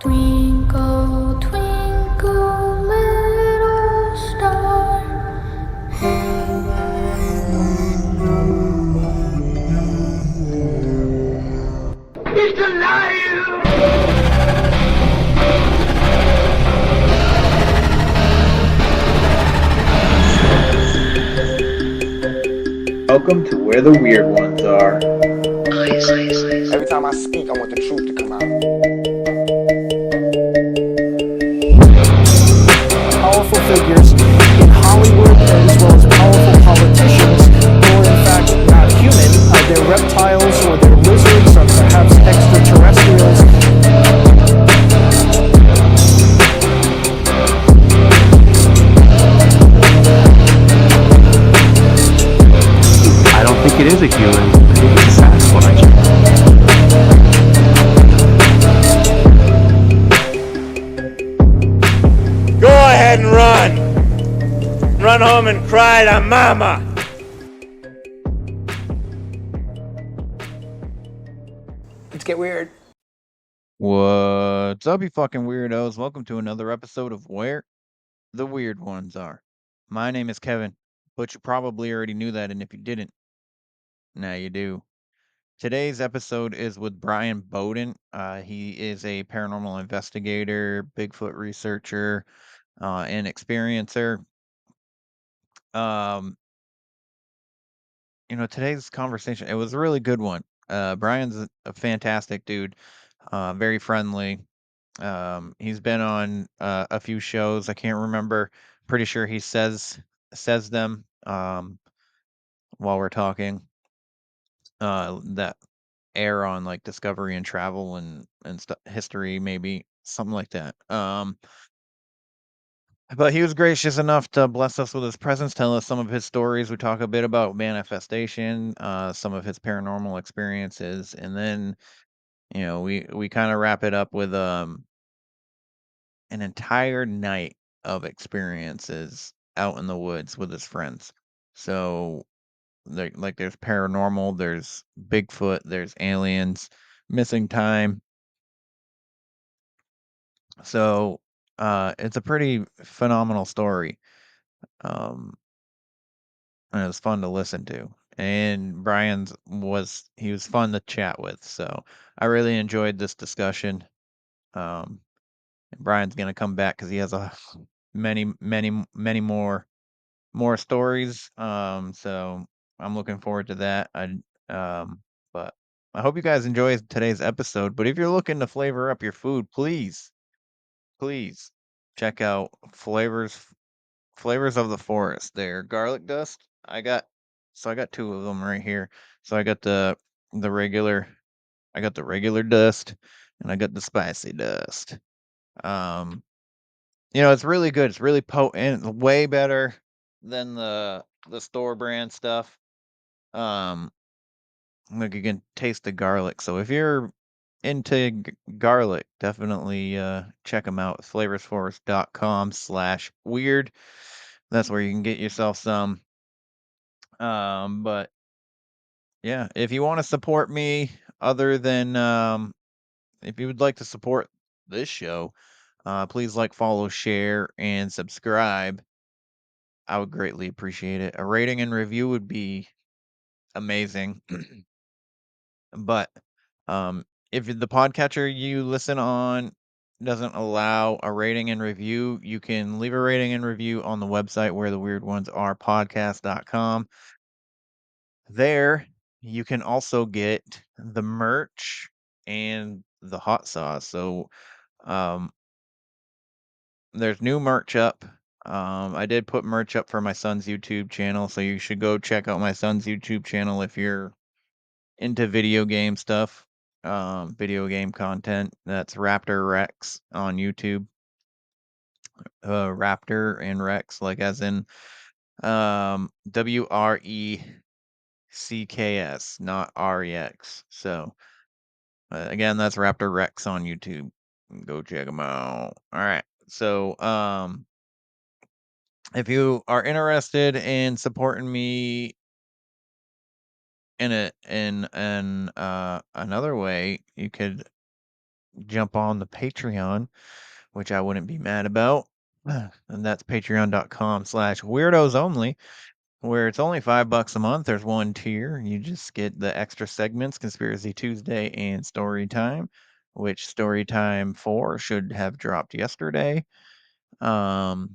Twinkle, twinkle, little star, how He's alive! Welcome to where the weird ones are. Every time I speak, I want the truth to come out. Powerful figures in Hollywood, as well as powerful politicians who are in fact not human. They're reptiles or they're lizards or perhaps extraterrestrials. I don't think it is a human. I think it's a Sasquatch. Go ahead and run! Run home and cry to mama! Let's get weird. What's up, you fucking weirdos? Welcome to another episode of Where the Weird Ones Are. My name is Kevin, but you probably already knew that, and if you didn't, now you do. Today's episode is with Bryan Bowden. He is a paranormal investigator, Bigfoot researcher, and experiencer. Um, today's conversation, it was a really good one. Brian's a fantastic dude, very friendly. He's been on a few shows. I can't remember. Pretty sure he says them while we're talking. That air on like Discovery and Travel and stuff, history, maybe something like that. But he was gracious enough to bless us with his presence, tell us some of his stories. We talk a bit about manifestation, some of his paranormal experiences, and then we kind of wrap it up with an entire night of experiences out in the woods with his friends. So there's paranormal, there's Bigfoot, there's aliens, missing time. So it's a pretty phenomenal story. Um and it was fun to listen to. And he was fun to chat with. So I really enjoyed this discussion. Um and Brian's gonna come back because he has many more stories. So I'm looking forward to that. But I hope you guys enjoy today's episode. But if you're looking to flavor up your food, please check out Flavors of the Forest. They're garlic dust. I got two of them right here. So I got the regular I got the regular dust and I got the spicy dust. Um it's really good. It's really potent, way better than the store brand stuff. Um like you can taste the garlic. So if you're into garlic, definitely check them out. flavorsforest.com/weird. That's where you can get yourself some. But yeah, if you want to support me other than if you would like to support this show, please like, follow, share, and subscribe. I would greatly appreciate it. A rating and review would be amazing. But if the podcatcher you listen on doesn't allow a rating and review, you can leave a rating and review on the website where the weird ones are podcast.com. There you can also get the merch and the hot sauce. So um there's new merch up. I did put merch up for my son's YouTube channel, so you should go check out my son's YouTube channel if you're into video game stuff, video game content. That's Raptor Rex on YouTube. Raptor and Rex, like as in WRECKS, not REX. So again, that's Raptor Rex on YouTube. Go check them out. All right. So if you are interested in supporting me in another way, you could jump on the Patreon, which I wouldn't be mad about. And that's patreon.com/weirdos only, where it's only $5 a month. There's one tier. You just get the extra segments, Conspiracy Tuesday and Story Time, which Story Time 4 should have dropped yesterday. Yeah,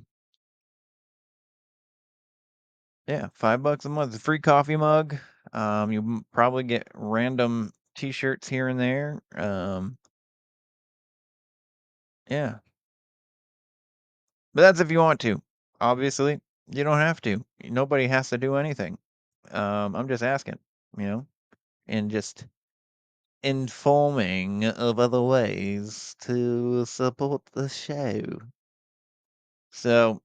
$5 a month, a free coffee mug. You probably get random T-shirts here and there. Yeah, but that's if you want to. Obviously, you don't have to. Nobody has to do anything. I'm just asking, you know, and just informing of other ways to support the show. So,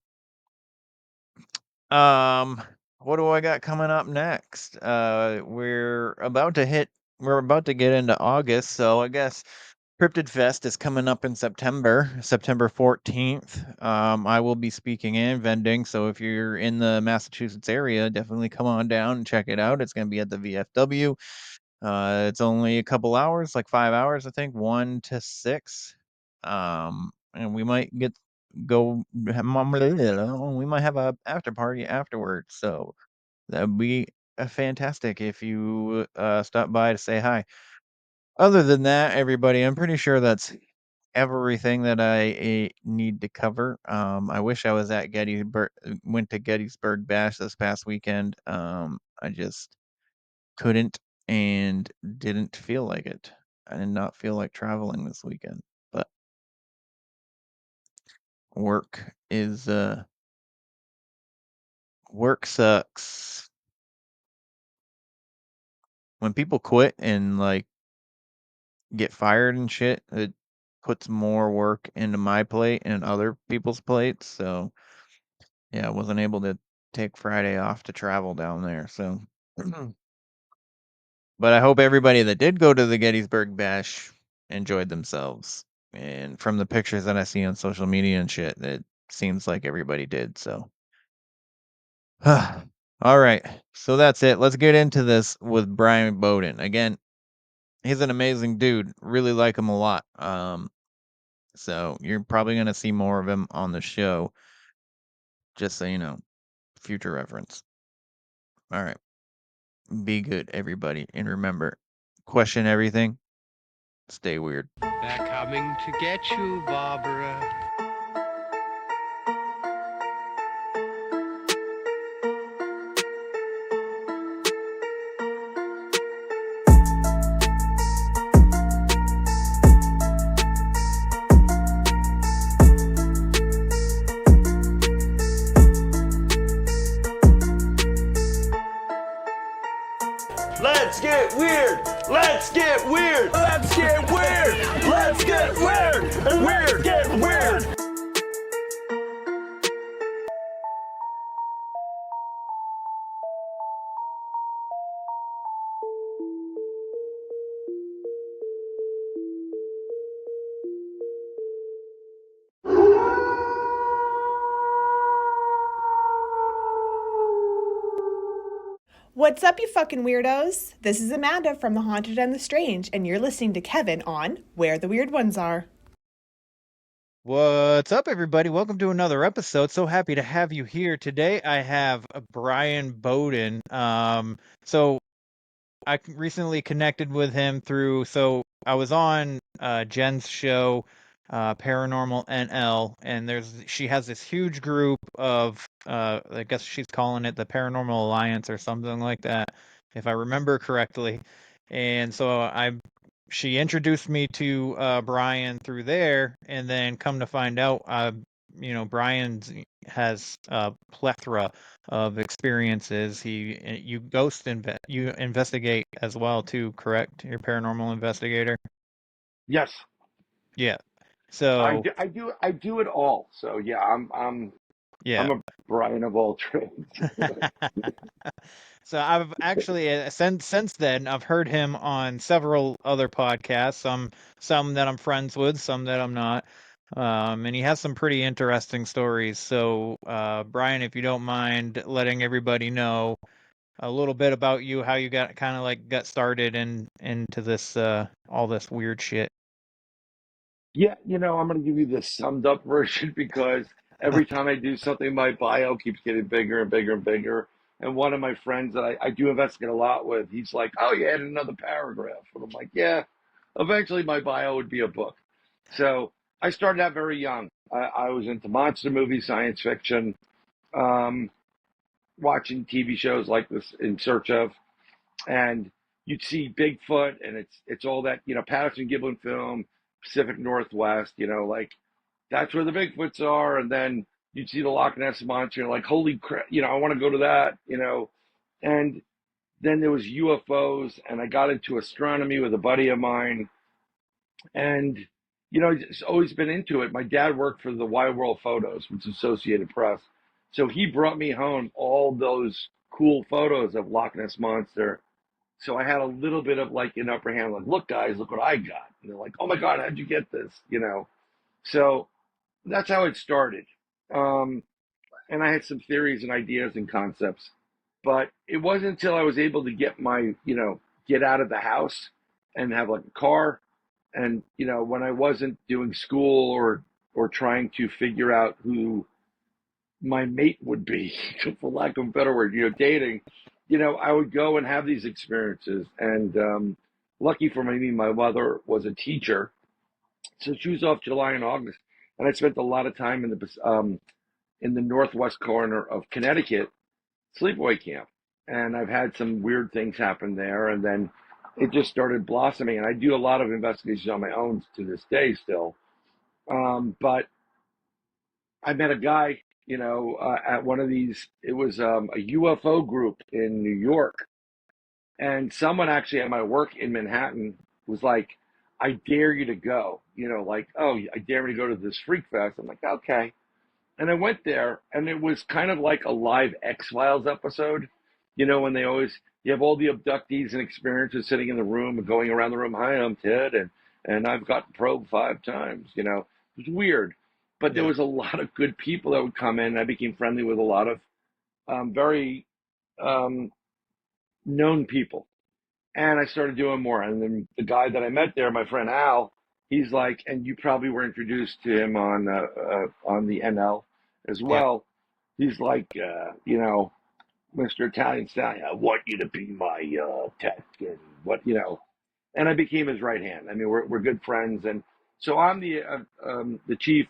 um, what do I got coming up next? We're about to get into August, so I guess Cryptid Fest is coming up in September, September 14th. I will be speaking and vending, so if you're in the Massachusetts area, definitely come on down and check it out. It's going to be at the VFW. It's only a couple hours, like 5 hours, I think, 1 to 6. And we might we might have a after party afterwards. So that'd be fantastic if you stop by to say hi. Other than that, everybody, I'm pretty sure that's everything that I need to cover. I wish I was at went to Gettysburg Bash this past weekend. I just couldn't and didn't feel like it. I did not feel like traveling this weekend. But work is work sucks. When people quit and like get fired and shit, it puts more work into my plate and other people's plates. So yeah, I wasn't able to take Friday off to travel down there. So but I hope everybody that did go to the Gettysburg Bash enjoyed themselves. And from the pictures that I see on social media and shit, it seems like everybody did. So, all right. So that's it. Let's get into this with Bryan Bowden. Again, he's an amazing dude. Really like him a lot. So you're probably gonna see more of him on the show. Just so you know, future reference. All right. Be good, everybody, and remember, question everything. Stay weird. They're coming to get you, Barbara. Let's get weird. Let's get weird. Let's get weird. Let's get weird. Weird, get weird. What's up, you fucking weirdos? This is Amanda from The Haunted and the Strange, and you're listening to Kevin on Where the Weird Ones Are. What's up, everybody? Welcome to another episode. So happy to have you here today. I have Bryan Bowden. So I recently connected with him so I was on Jen's show, Paranormal NL, and she has this huge group of I guess she's calling it the Paranormal Alliance or something like that, if I remember correctly. And so she introduced me to Bryan through there, and then come to find out, Bryan has a plethora of experiences. You you investigate as well too, correct? You're a paranormal investigator. Yes, Yeah. So I do it all. So yeah, I'm yeah. I'm a Brian of all trades. So I've actually since then I've heard him on several other podcasts. Some that I'm friends with, some that I'm not. And he has some pretty interesting stories. So Bryan, if you don't mind letting everybody know a little bit about you, how you got started into this all this weird shit. Yeah, I'm going to give you the summed up version because every time I do something, my bio keeps getting bigger and bigger and bigger. And one of my friends that I do investigate a lot with, he's like, "Oh, you added another paragraph." And I'm like, "Yeah, eventually my bio would be a book." So I started out very young. I was into monster movies, science fiction, um, watching TV shows like this In Search of, and you'd see Bigfoot, and it's all that Patterson Gimlin film, Pacific Northwest, like that's where the Bigfoots are, and then you'd see the Loch Ness monster, and like holy crap, I want to go to that, and then there was UFOs, and I got into astronomy with a buddy of mine, and just always been into it. My dad worked for the Wide World Photos, which is Associated Press, so he brought me home all those cool photos of Loch Ness monster. So I had a little bit of like an upper hand, like, look, guys, look what I got. And they're like, oh my God, how'd you get this? So that's how it started. Um, and I had some theories and ideas and concepts, but it wasn't until I was able to get out of the house and have like a car. And, when I wasn't doing school or trying to figure out who my mate would be, for lack of a better word, dating, I would go and have these experiences. And lucky for me, my mother was a teacher, so she was off July and August, and I spent a lot of time in the northwest corner of Connecticut, sleepaway camp, and I've had some weird things happen there, and then it just started blossoming. And I do a lot of investigations on my own to this day still, but I met a guy, at one of these. It was a UFO group in New York, and someone actually at my work in Manhattan was like, "I dare you to go." Like, "Oh, I dare you to go to this freak fest." I'm like, "Okay," and I went there, and it was kind of like a live X-Files episode. When they always you have all the abductees and experiencers sitting in the room and going around the room. "Hi, I'm Ted, and I've gotten probed 5 times." It was weird. But there was a lot of good people that would come in. I became friendly with a lot of very um, known people. And I started doing more. And then the guy that I met there, my friend Al, he's like, and you probably were introduced to him on the NL as Yeah. well. He's like, Mr. Italian Stallion, I want you to be my tech, and and I became his right hand. I mean, we're good friends, and so I'm the chief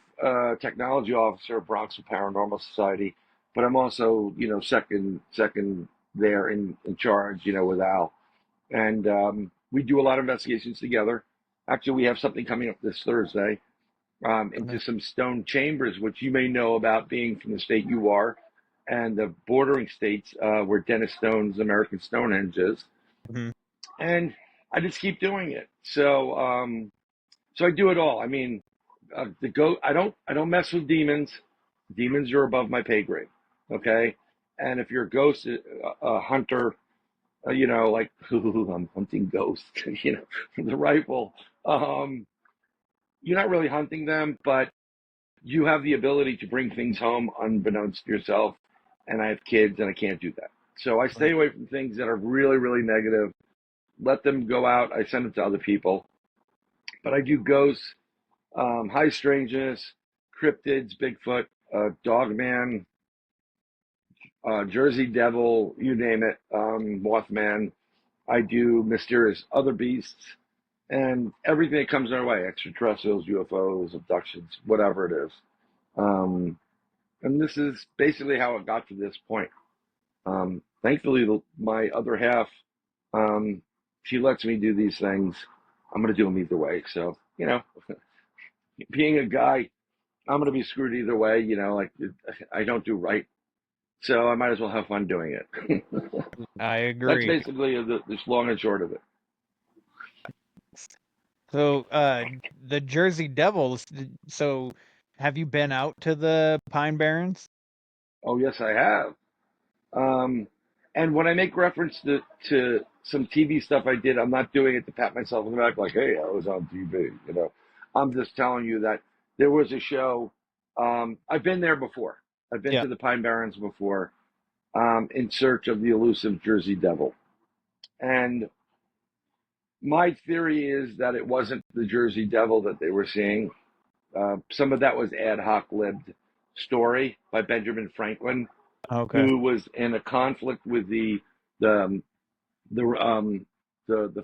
technology officer of Bronx Paranormal Society, but I'm also second there in charge, with Al, and we do a lot of investigations together. Actually, we have something coming up this Thursday into some stone chambers, which you may know about being from the state you are, and the bordering states where Dennis Stone's American Stonehenge is. Mhm. And I just keep doing it. So I do it all. I mean, I don't mess with demons. Demons are above my pay grade. Okay, and if you're a ghost hunter, like I'm hunting ghosts, from the rifle. You're not really hunting them, but you have the ability to bring things home unbeknownst to yourself. And I have kids, and I can't do that. So I stay away from things that are really, really negative. Let them go out. I send them to other people. But I do ghosts, high strangeness, cryptids, Bigfoot, Dogman, Jersey Devil, you name it, Mothman. I do mysterious other beasts and everything that comes our way, extraterrestrials, UFOs, abductions, whatever it is. And this is basically how it got to this point. Thankfully, my other half, she lets me do these things. I'm going to do them either way. So, being a guy, I'm going to be screwed either way. Like I don't do right. So I might as well have fun doing it. I That's agree. basically the long and short of it. So, the Jersey Devils. So, have you been out to the Pine Barrens? Oh, yes, I have. And when I make reference to some TV stuff I did, I'm not doing it to pat myself on the back like, hey, I was on TV. I'm just telling you that there was a show. I've been there before. I've been Yeah. to the Pine Barrens before, in search of the elusive Jersey Devil. And My theory is that it wasn't the Jersey Devil that they were seeing. Some of that was ad hoc lived story by Benjamin Franklin, Okay. who was in a conflict with the the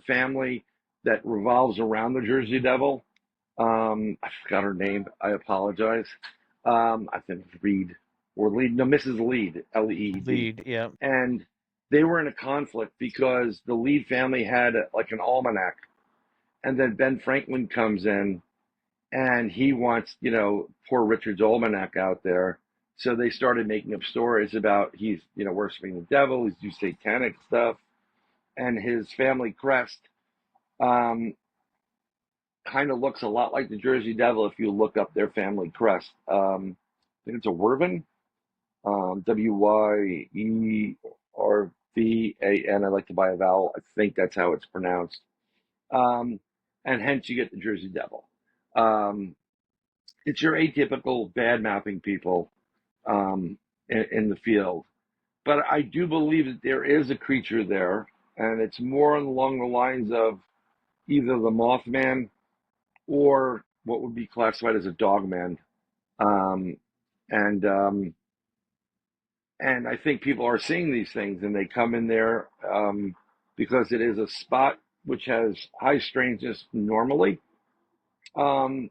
family that revolves around the Jersey Devil. I forgot her name. I apologize. I think Reed or Lead. No, Mrs. Lead, Leed. Lead, yeah. And they were in a conflict because the Lead family had like an almanac, and then Ben Franklin comes in, and he wants, poor Richard's almanac out there. So they started making up stories about he's, worshiping the devil, he's do satanic stuff, and his family crest kind of looks a lot like the Jersey Devil if you look up their family crest. I think it's a Werven, Wyervan. I like to buy a vowel. I think that's how it's pronounced. And hence you get the Jersey Devil. It's your atypical bad mouthing people in the field. But I do believe that there is a creature there, and it's more along the lines of either the Mothman or what would be classified as a Dogman. Um, and I think people are seeing these things, and they come in there because it is a spot which has high strangeness normally, and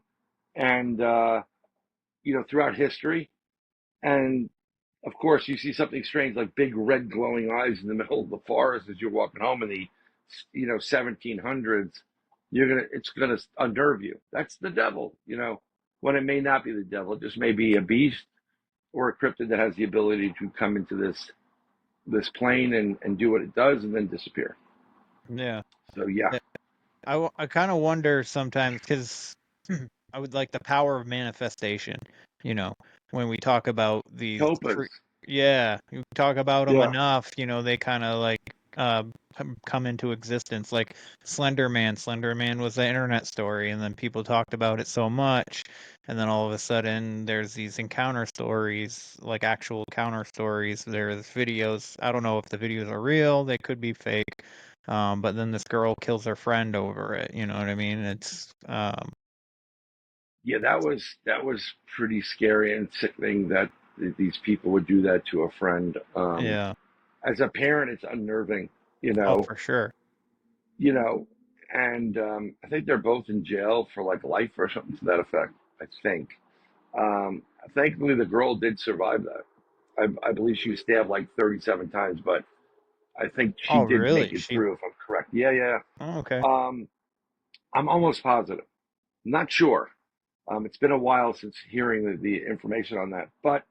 throughout history. And of course, you see something strange like big red glowing eyes in the middle of the forest as you're walking home in the 1700s. It's gonna unnerve you. That's the devil, when it may not be the devil. It just may be a beast or a cryptid that has the ability to come into this plane and do what it does and then disappear. Yeah. So yeah. I kind of wonder sometimes because I would like the power of manifestation, when we talk about these. Topas. Yeah, you talk about them Yeah. enough, they kind of like come into existence. Like Slender Man. Slender Man was the internet story, and then people talked about it so much, and then all of a sudden there's these encounter stories, like actual encounter stories. There's videos. I don't know if the videos are real. They could be fake. But then this girl kills her friend over it. You know what I mean? It's Yeah, that was pretty scary and sickening that these people would do that to a friend. yeah. As a parent, it's unnerving, Oh, for sure. you know, and I think they're both in jail for like life or something to that effect. I think. Thankfully, the girl did survive that. I believe she was stabbed like 37 times, but I think she Oh, did make really? it through, if I'm correct. Yeah, yeah. Oh, okay. I'm almost positive. Not sure. It's been a while since hearing the information on that, but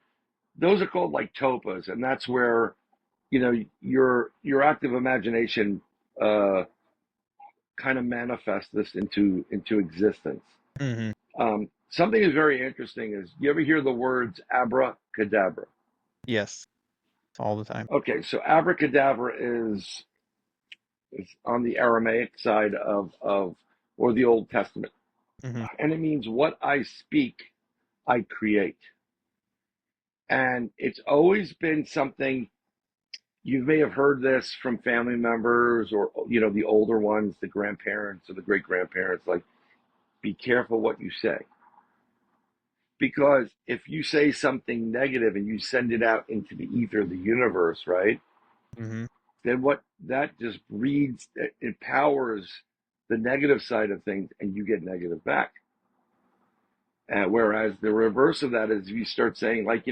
those are called like topas, and that's where your active imagination kind of manifests this into existence. Mm-hmm. Something is very interesting is you ever hear the words abracadabra? Yes, all the time. Okay, so abracadabra is on the Aramaic side of or the Old Testament, Mm-hmm. and it means what I speak, I create. And it's always been something you may have heard this from family members or the older ones, the grandparents or the great grandparents, like be careful what you say. Because if you say something negative and you send it out into the ether of the universe, right? Mm-hmm. Then what that just breeds, it empowers the negative side of things and you get negative back. Whereas the reverse of that is you start saying, like,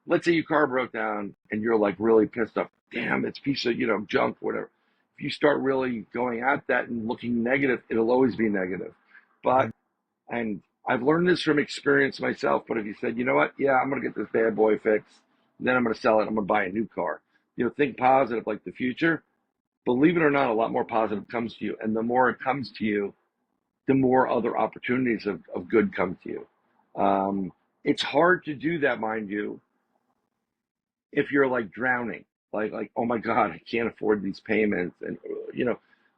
let's say your car broke down and you're like really pissed off. Damn, it's a piece of, junk, whatever. If you start really going at that and looking negative, it'll always be negative. But, and I've learned this from experience myself, but if you said, you know what? Yeah, I'm going to get this bad boy fixed. Then I'm going to sell it. I'm going to buy a new car. Think positive, like the future. Believe it or not, a lot more positive comes to you. And the more it comes to you, the more other opportunities of good come to you. It's hard to do that, mind you, if you're like drowning, like, oh my God, I can't afford these payments. And,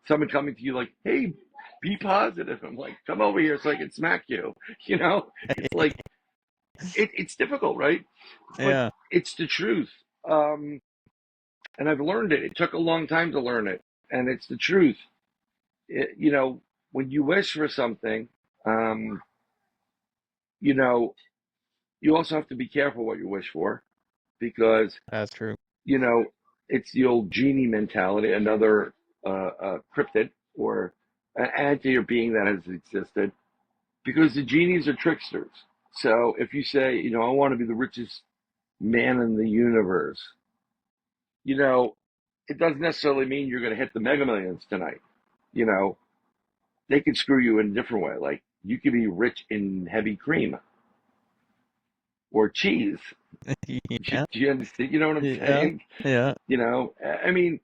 someone coming to you like, hey, be positive. I'm like, come over here so I can smack you. It's like, it's difficult, right? But Yeah. it's the truth. And I've learned it. It took a long time to learn it. And it's the truth. you know, when you wish for something, you know, you also have to be careful what you wish for because, That's true. you know, it's the old genie mentality, another cryptid or an entity or being that has existed because the genies are tricksters. So if you say, you know, I want to be the richest man in the universe, you know, it doesn't necessarily mean you're going to hit the mega millions tonight. You know, they could screw you in a different way. Like you could be rich in heavy cream or cheese. Yeah. Do you understand? You know what I'm Yeah. saying? Yeah. You know, I mean,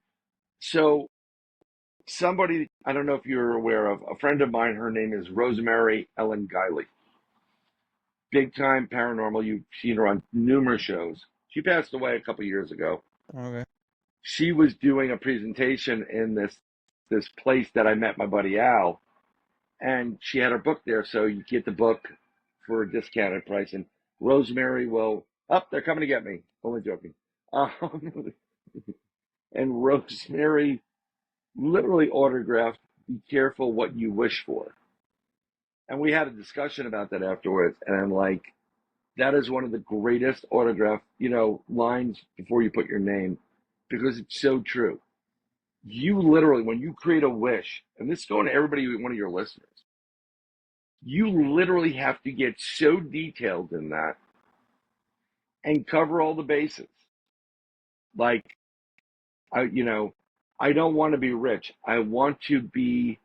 so somebody, I don't know if you're aware of, a friend of mine, her name is Rosemary Ellen Guiley. Big time paranormal. You've seen her on numerous shows. She passed away a couple years ago. Okay. She was doing a presentation in this place that I met my buddy Al, and she had her book there, so you get the book for a discounted price. And Rosemary will, they're coming to get me. Only joking. And Rosemary literally autographed, "Be careful what you wish for." And we had a discussion about that afterwards, and I'm like, that is one of the greatest autograph, you know, lines before you put your name, because it's so true. You literally, when you create a wish, and this is going to everybody, one of your listeners, you literally have to get so detailed in that and cover all the bases. Like, I don't want to be rich. I want to be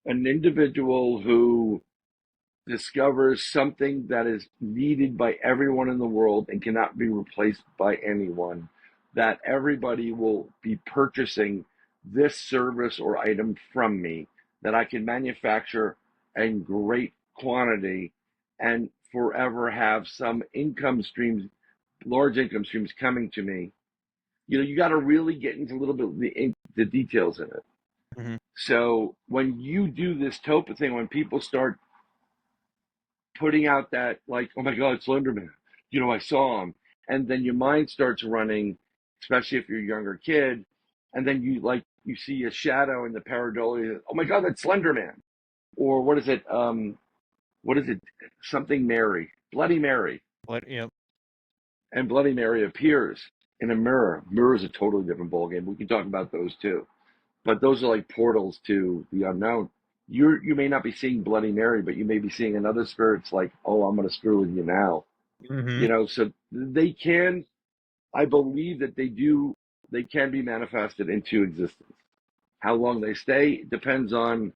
an individual who discovers something that is needed by everyone in the world and cannot be replaced by anyone, that everybody will be purchasing this service or item from me, that I can manufacture in great quantity and forever have some income streams, large income streams coming to me. You know, you got to really get into a little bit of the details in it. Mm-hmm. So when you do this TOPA thing, when people start putting out that, like, oh my God, Slenderman, you know, I saw him. And then your mind starts running, especially if you're a younger kid. And then you see a shadow in the pareidolia. Oh my God, that's Slenderman. Or what is it? What is it? Something Mary, Bloody Mary. What? Yep. And Bloody Mary appears in a mirror. Mirror is a totally different ballgame. We can talk about those too. But those are like portals to the unknown. You may not be seeing Bloody Mary, but you may be seeing another spirit's like, oh, I'm going to screw with you now. Mm-hmm. You know, so they can, I believe that they can be manifested into existence. How long they stay depends on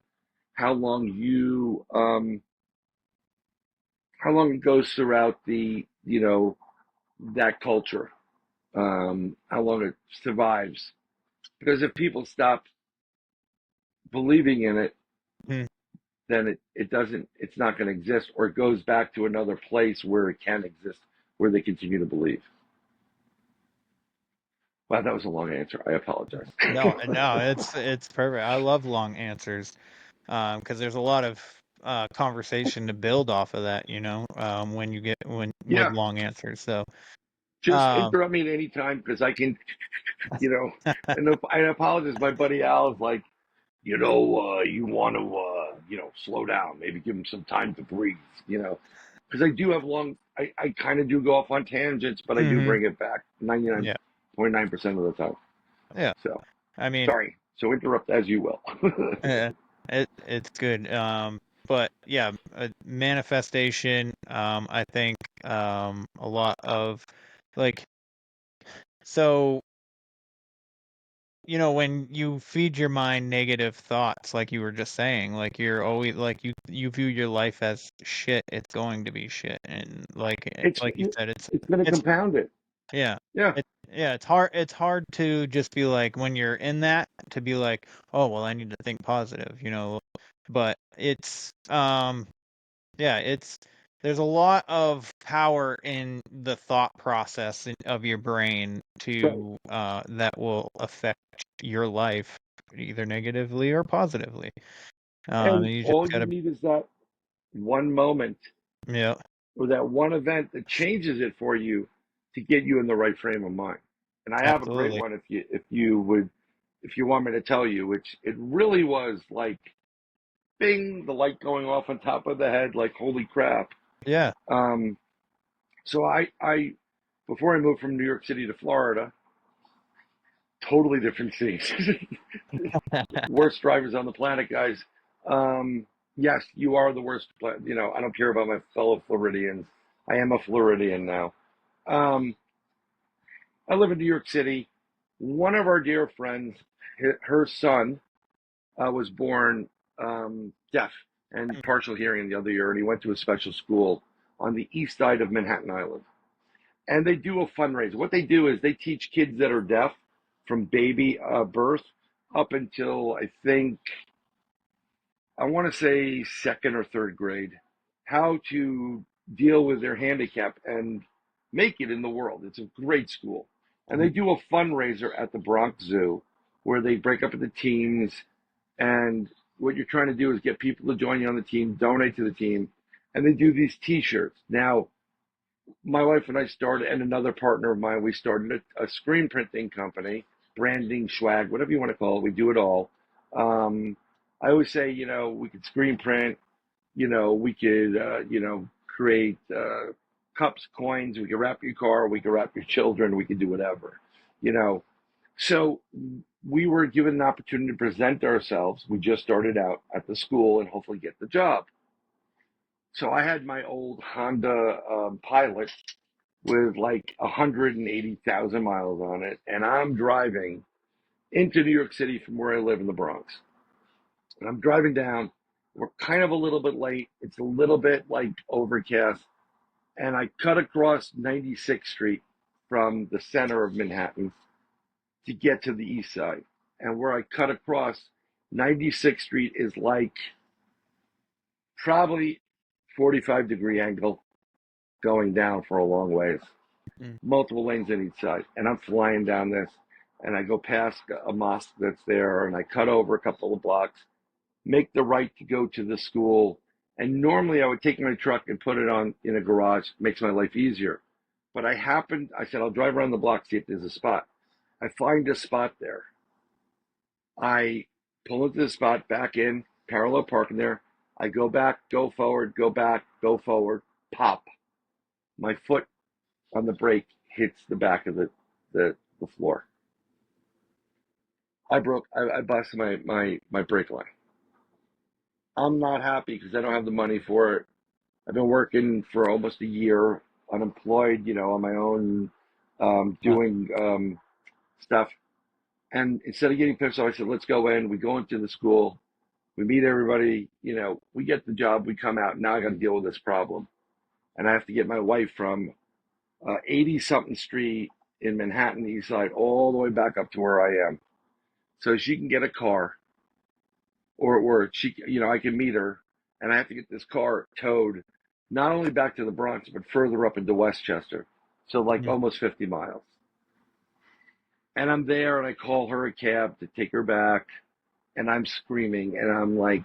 how long how long it goes throughout that culture, how long it survives. Because if people stop believing in it, Mm-hmm. then it's not going to exist, or it goes back to another place where it can exist, where they continue to believe. Wow, that was a long answer. I apologize. No, it's perfect. I love long answers, because there's a lot of conversation to build off of that, you know, when you get with Yeah, long answers. So, just interrupt me at any time because I can, you know, and I apologize. My buddy Al is like, you know, you want to, slow down, maybe give him some time to breathe, you know, because I do have I kind of do go off on tangents, but I do mm-hmm. bring it back Yeah, 99.9% of the time. yeah. So, I mean, sorry. So interrupt as you will. yeah, it's good. But yeah, manifestation. I think a lot of like so. You know, when you feed your mind negative thoughts, like you were just saying, like you're always like you view your life as shit, it's going to be shit, and it's like you said, it's going to it's compound it. yeah, Yeah. it's hard to just be like when you're in that to be like, oh well, I need to think positive, you know, but it's yeah, there's a lot of power in the thought process of your brain Right. to that will affect your life either negatively or positively. And You just all you gotta, need is that one moment yeah, or that one event that changes it for you to get you in the right frame of mind. And I have a great absolutely. one if you want me to tell you, which it really was like, bing, the light going off on top of the head, like, holy crap. Yeah. So I before I moved from New York City to Florida, totally different scenes. Worst drivers on the planet, guys. Yes, you are the worst. You know, I don't care about my fellow Floridians. I am a Floridian now. I live in New York City. One of our dear friends, her son, was born deaf and partial hearing the other year, and he went to a special school on the east side of Manhattan Island. And they do a fundraiser. What they do is they teach kids that are deaf from baby birth up until I want to say second or third grade, how to deal with their handicap and make it in the world. It's a great school. And they do a fundraiser at the Bronx Zoo where they break up into teams. And what you're trying to do is get people to join you on the team, donate to the team. And they do these T-shirts. Now, my wife and I started, and another partner of mine, we started a screen printing company, branding, swag, whatever you want to call it. We do it all. I always say, you know, we could screen print, you know, we could, you know, create cups, coins, we could wrap your car, we could wrap your children, we could do whatever, you know. So we were given an opportunity to present ourselves. We just started out at the school and hopefully get the job. So I had my old Honda Pilot with like 180,000 miles on it, and I'm driving into New York City from where I live in the Bronx. And I'm driving down. We're kind of a little bit late. It's a little bit like overcast. And I cut across 96th Street from the center of Manhattan to get to the east side. And where I cut across 96th Street is like probably 45-degree angle going down for a long ways. Multiple lanes on each side. And I'm flying down this. And I go past a mosque that's there. And I cut over a couple of blocks, make the right to go to the school. And normally I would take my truck and put it on in a garage. Makes my life easier. But I said, I'll drive around the block, see if there's a spot. I find a spot there. I pull into the spot, back in, parallel parking there. I go back, go forward, go back, go forward, pop. My foot on the brake hits the back of the floor. I busted my brake line. I'm not happy because I don't have the money for it. I've been working for almost a year, unemployed, you know, on my own, doing stuff. And instead of getting pissed off, I said, let's go in. We go into the school. We meet everybody. You know, we get the job. We come out. Now I got to deal with this problem. And I have to get my wife from 80-something Street in Manhattan, East Side, all the way back up to where I am. So she can get a car, or she, you know, I can meet her, and I have to get this car towed, not only back to the Bronx, but further up into Westchester. So like almost 50 miles. And I'm there, and I call her a cab to take her back, and I'm screaming, and I'm like,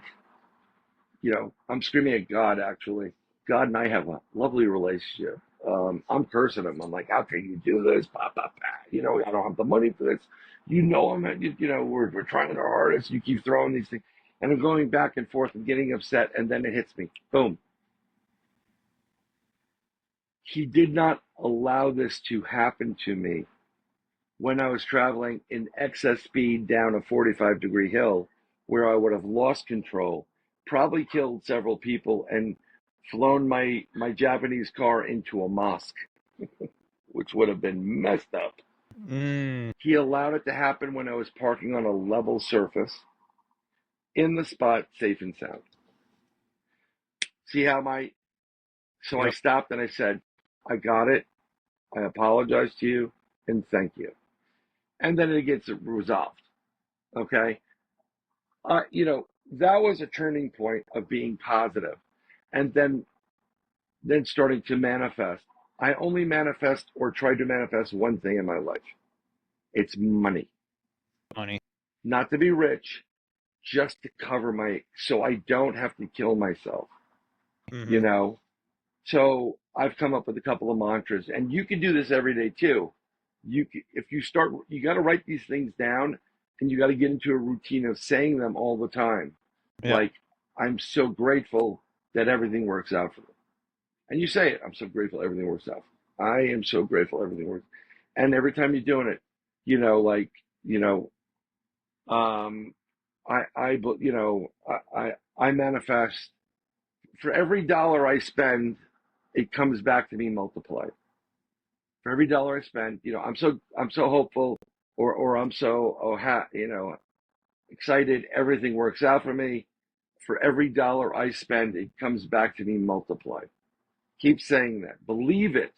you know, I'm screaming at God, actually. God and I have a lovely relationship. I'm cursing him. I'm like, how can you do this? Bah, bah, bah. You know, I don't have the money for this. You know, you know, we're trying our hardest. You keep throwing these things. And I'm going back and forth and getting upset, and then it hits me. Boom. He did not allow this to happen to me when I was traveling in excess speed down a 45-degree hill where I would have lost control, probably killed several people, and flown my Japanese car into a mosque, which would have been messed up. He allowed it to happen when I was parking on a level surface in the spot, safe and sound. See how so I stopped and I said, I got it. I apologize to you and thank you. And then it gets resolved. Okay. You know, that was a turning point of being positive. And then starting to manifest. I only manifest or try to manifest one thing in my life. It's money. Money. Not to be rich, just to cover so I don't have to kill myself. You know? So I've come up with a couple of mantras, and you can do this every day too. If you start, you got to write these things down, and you got to get into a routine of saying them all the time. Yeah. Like, I'm so grateful that everything works out for me. And you say it, I'm so grateful everything works out. I am so grateful everything works. And every time you're doing it, you know, like, you know, I manifest for every dollar I spend, it comes back to me multiplied. For every dollar I spend, you know, I'm so hopeful, or I'm so excited. Everything works out for me. For every dollar I spend, it comes back to me multiplied. Keep saying that. Believe it,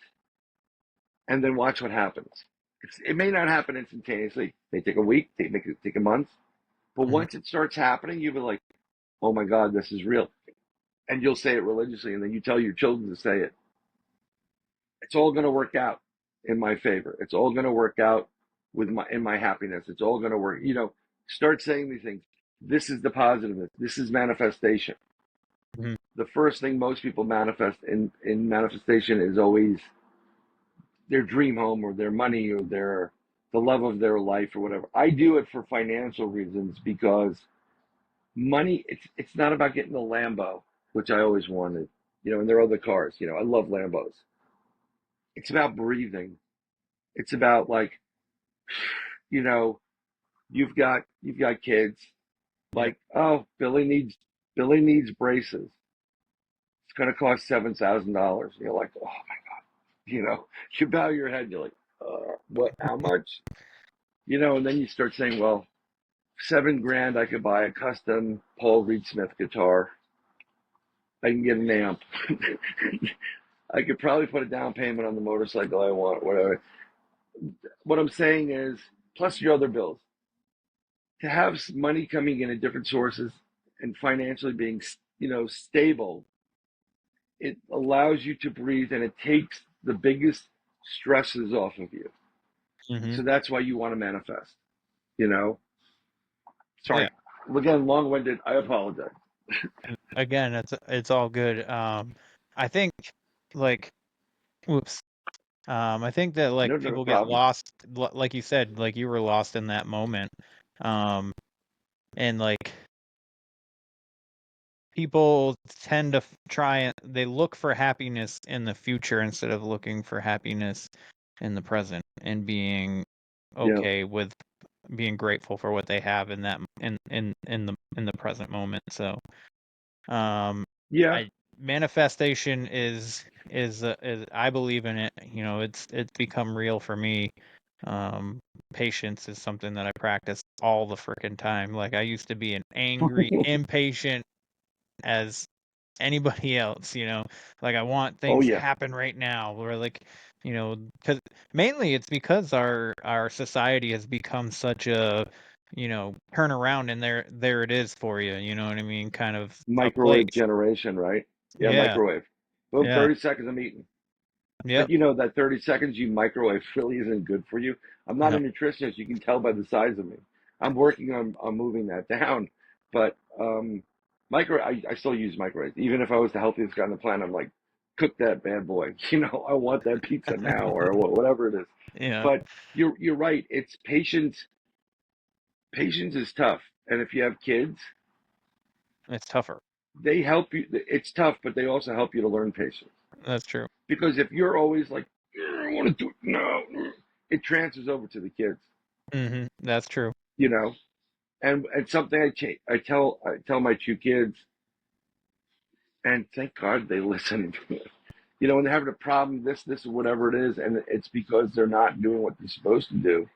and then watch what happens. It may not happen instantaneously. It may take a week, take a month, but once it starts happening, you'll be like, "Oh my God, this is real," and you'll say it religiously, and then you tell your children to say it. It's all going to work out in my favor. It's all going to work out in my happiness. It's all going to work. You know, start saying these things. This is the positiveness. This is manifestation. Mm-hmm. The first thing most people manifest in manifestation is always their dream home or their money or the love of their life or whatever. I do it for financial reasons because money, it's not about getting the Lambo, which I always wanted, you know, and there are other cars, you know, I love Lambos. It's about breathing. It's about like, you know, you've got kids, like, oh, Billy needs braces. It's gonna cost $7,000. You're like, oh my God, you know, you bow your head, you're like, what, how much? You know, and then you start saying, well, $7,000, I could buy a custom Paul Reed Smith guitar. I can get an amp. I could probably put a down payment on the motorcycle I want, whatever. What I'm saying is, plus your other bills, to have money coming in at different sources and financially being, you know, stable, it allows you to breathe and it takes the biggest stresses off of you. Mm-hmm. So that's why you want to manifest, you know? Sorry. Yeah. Again, long-winded. I apologize. Again, it's all good. I think like, whoops. I think that like No people get problem. lost, like you said, like you were lost in that moment. And like people tend to try and they look for happiness in the future instead of looking for happiness in the present and being Yeah. okay with being grateful for what they have in that in the present moment. So Yeah. manifestation is I believe in it. You know, it's become real for me. Patience is something that I practice all the freaking time. Like I used to be an angry, impatient as anybody else, you know, like I want Oh, things to yeah. happen right now, or like, you know, because mainly it's because our society has become such a, you know, turn around and there it is for you, you know what I mean, kind of a Microwave place. generation, right? Yeah, Yeah, microwave. Boom, yeah, 30 seconds I'm eating. yep, But you know that 30 seconds you microwave really isn't good for you. I'm not no, a nutritionist. You can tell by the size of me. I'm working on moving that down. But I still use microwave. Even if I was the healthiest guy on the planet, I'm like, cook that bad boy. You know, I want that pizza now or whatever it is. yeah, But you're right. It's patience. Patience is tough. And if you have kids, it's tougher. they help you. It's tough, but they also help you to learn patience. That's true. Because if you're always like, I want to do it now, it transfers over to the kids, That's true. you know. And something I tell my two kids, and thank God they listen. You know, when they're having a problem, this or whatever it is, and it's because they're not doing what they're supposed to do.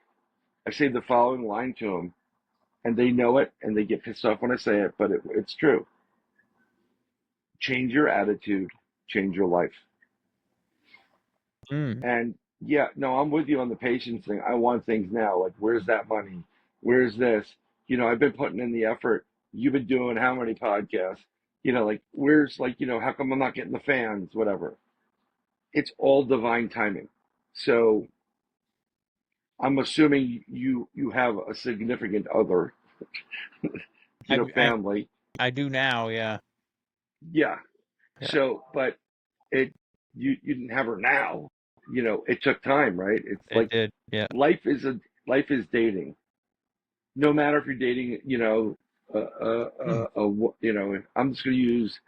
I say the following line to them, and they know it, and they get pissed off when I say it, but it's true. Change your attitude, change your life. And yeah, no, I'm with you on the patience thing. I want things now. Like, where's that money? Where's this? You know, I've been putting in the effort. You've been doing how many podcasts? You know, like, where's, like, you know, how come I'm not getting the fans? Whatever. It's all divine timing. So I'm assuming you have a significant other, you know, I family. I do now, yeah. Yeah. Yeah, So, but it you didn't have her now. You know, it took time, right? It's it like did. Yeah. life is life is dating. no matter if you're dating, I'm just going to use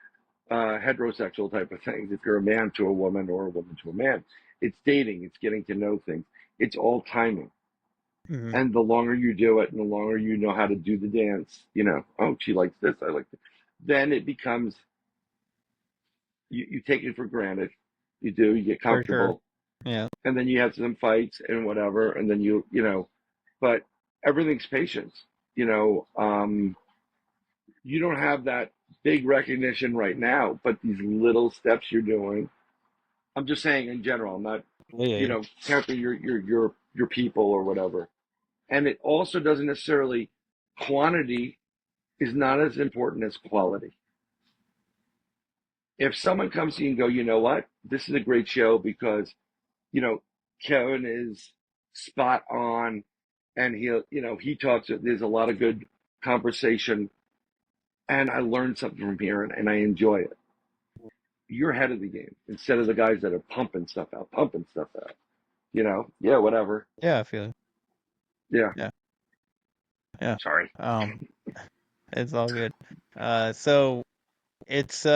heterosexual type of things. If you're a man to a woman or a woman to a man, it's dating, it's getting to know things. It's all timing. Mhm. And the longer you do it and the longer you know how to do the dance, oh, she likes this, I like this. Then it becomes, you take it for granted. You do, you get For sure. comfortable. Yeah. And then you have some fights and whatever. And then but everything's patience. You don't have that big recognition right now, but these little steps you're doing, I'm just saying in general, I'm not, Yeah. counting your people or whatever. And it also doesn't necessarily, quantity is not as important as quality. If someone comes to you and go, you know what, this is a great show because, Kevin is spot on and he talks, there's a lot of good conversation and I learned something from here and I enjoy it. You're ahead of the game instead of the guys that are pumping stuff out. Yeah, whatever. Yeah, I feel it. Yeah. Yeah. Yeah. Sorry. It's all good. So it's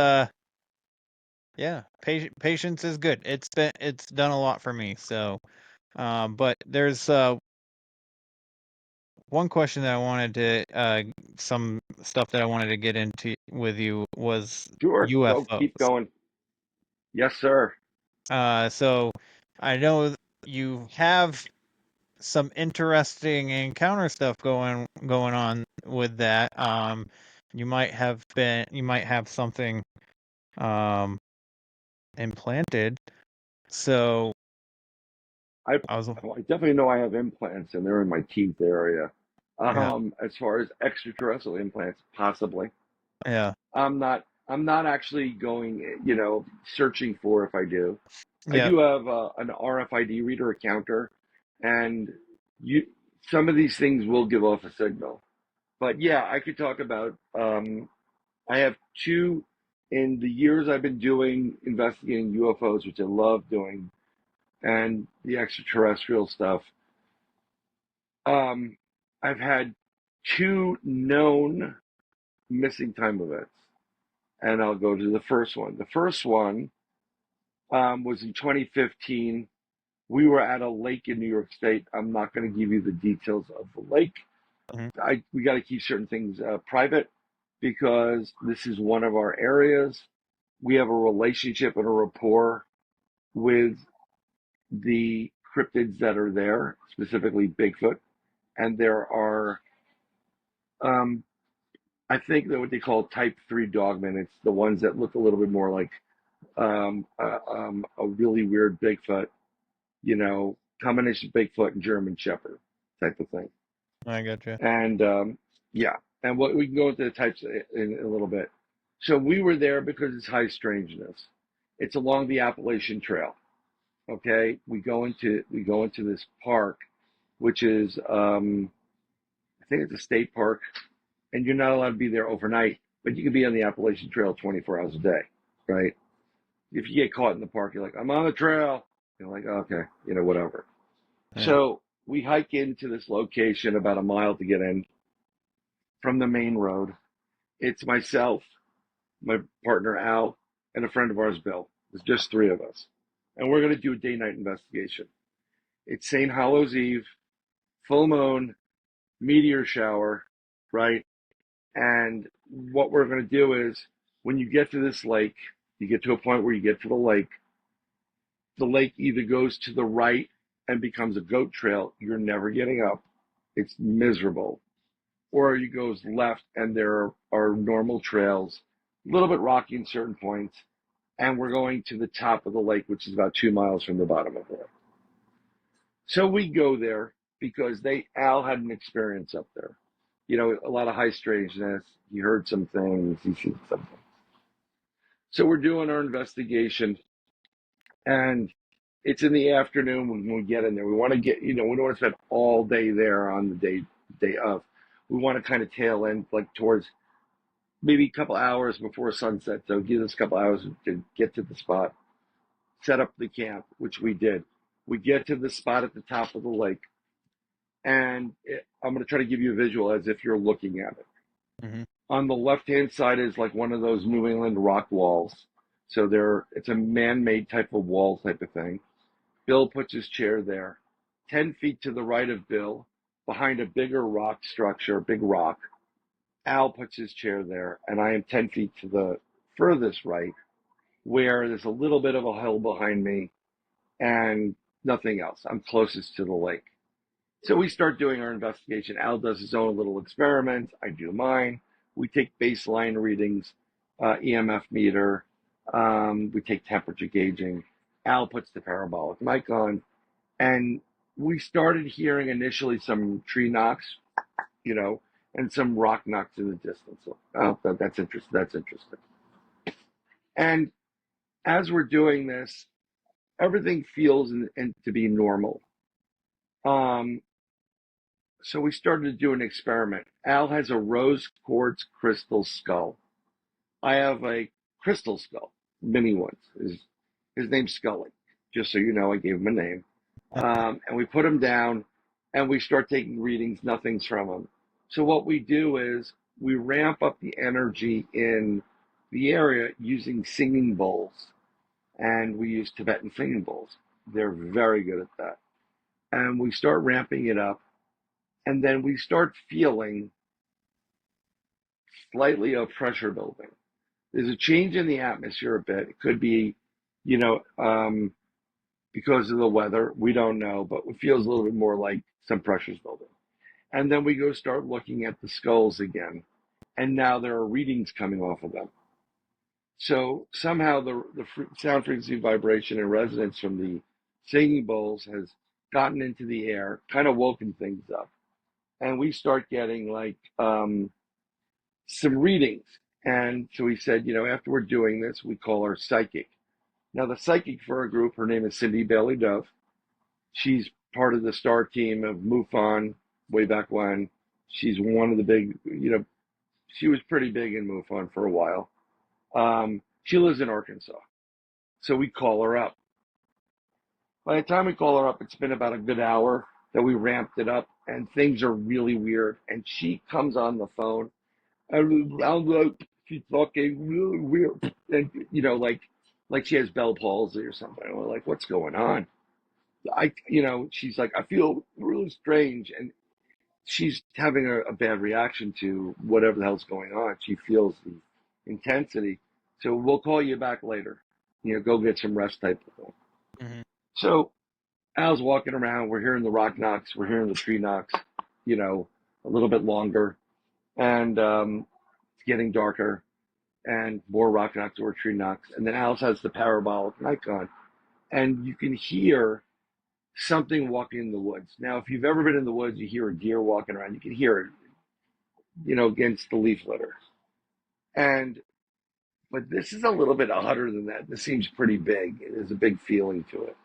yeah, patience is good. It's done a lot for me. So, but there's one question that I wanted to some stuff that I wanted to get into with you was Sure. Go. Keep UFOs. going. Yes, sir. So I know you have some interesting encounter stuff going on with that. You might have something um implanted. So I I was I definitely know I have implants and they're in my teeth area. yeah, As far as extraterrestrial implants, possibly. yeah, I'm not actually going, searching for if I do. I yeah. do have an RFID reader, a counter, and you some of these things will give off a signal. But yeah, I could talk about. I have two in the years I've been doing investigating UFOs, which I love doing, and the extraterrestrial stuff. Um, I've had two known missing time events, and I'll go to the first one. The first one was in 2015. We were at a lake in New York State. I'm not going to give you the details of the lake. Mhm. We got to keep certain things private because this is one of our areas. We have a relationship and a rapport with the cryptids that are there, specifically Bigfoot. And there are, um, I think that what they call type 3 dogmen. It's the ones that look a little bit more like a really weird Bigfoot, combination of Bigfoot and German Shepherd type of thing. I gotcha. And yeah, and what we can go into the types in a little bit. So we were there because it's high strangeness. It's along the Appalachian Trail. Okay, we go into this park, which is I think it's a state park, and you're not allowed to be there overnight, but you can be on the Appalachian Trail 24 hours a day, right? If you get caught in the park, you're like, I'm on the trail. You're like, okay, whatever. Yeah. So we hike into this location about a mile to get in from the main road. It's myself, my partner Al, and a friend of ours, Bill. It's just three of us. And we're going to do a day-night investigation. It's St. Hallows Eve, full moon, meteor shower, right? And what we're going to do is when you get to this lake, you get to a point where you get to the lake either goes to the right and becomes a goat trail. You're never getting up. It's miserable. Or it goes left and there are normal trails, a little bit rocky in certain points. And we're going to the top of the lake, which is about 2 miles from the bottom of the lake. So we go there because Al had an experience up there. A lot of high strangeness. He heard some things. He seen something. So we're doing our investigation, and it's in the afternoon when we get in there. We want to we don't want to spend all day there on the day of. We want to kind of tail end like towards maybe a couple hours before sunset. So give us a couple hours to get to the spot, set up the camp, which we did. We get to the spot at the top of the lake. And I'm going to try to give you a visual as if you're looking at it. Mm-hmm. On the left-hand side is like one of those New England rock walls. So it's a man-made type of wall type of thing. Bill puts his chair there. 10 feet to the right of Bill, behind a bigger rock structure, big rock, Al puts his chair there, and I am 10 feet to the furthest right, where there's a little bit of a hill behind me and nothing else. I'm closest to the lake. So we start doing our investigation. Al does his own little experiments. I do mine. We take baseline readings, EMF meter. We take temperature gauging. Al puts the parabolic mic on. And we started hearing initially some tree knocks, and some rock knocks in the distance. Oh, that's interesting. That's interesting. And as we're doing this, everything feels and to be normal. So we started to do an experiment. Al has a rose quartz crystal skull. I have a crystal skull, mini ones. His name's Scully. Just so you know, I gave him a name. And we put him down, and we start taking readings. Nothing's from him. So what we do is we ramp up the energy in the area using singing bowls, and we use Tibetan singing bowls. They're very good at that. And we start ramping it up, and then we start feeling slightly of pressure building. There's a change in the atmosphere a bit. It could be, because of the weather. We don't know, but it feels a little bit more like some pressure's building. And then we go start looking at the skulls again. And now there are readings coming off of them. So somehow the sound frequency, vibration, and resonance from the singing bowls has gotten into the air, kind of woken things up. And we start getting like some readings. And so we said, after we're doing this, we call her psychic. Now, the psychic for our group, her name is Cindy Bailey Dove. She's part of the star team of MUFON way back when. She's one of the big, she was pretty big in MUFON for a while. She lives in Arkansas. So we call her up. By the time we call her up, it's been about a good hour that we ramped it up, and things are really weird. And she comes on the phone, and she's talking really weird. And, like she has Bell palsy or something. And we're like, what's going on? She's like, I feel really strange. And she's having a bad reaction to whatever the hell's going on. She feels the intensity. So we'll call you back later. Go get some rest type of thing. Mm-hmm. So Al's walking around. We're hearing the rock knocks. We're hearing the tree knocks, a little bit longer. And it's getting darker. And more rock knocks or tree knocks. And then Alice has the parabolic mic on. And you can hear something walking in the woods. Now, if you've ever been in the woods, you hear a deer walking around. You can hear it, against the leaf litter. But this is a little bit hotter than that. This seems pretty big. There's a big feeling to it.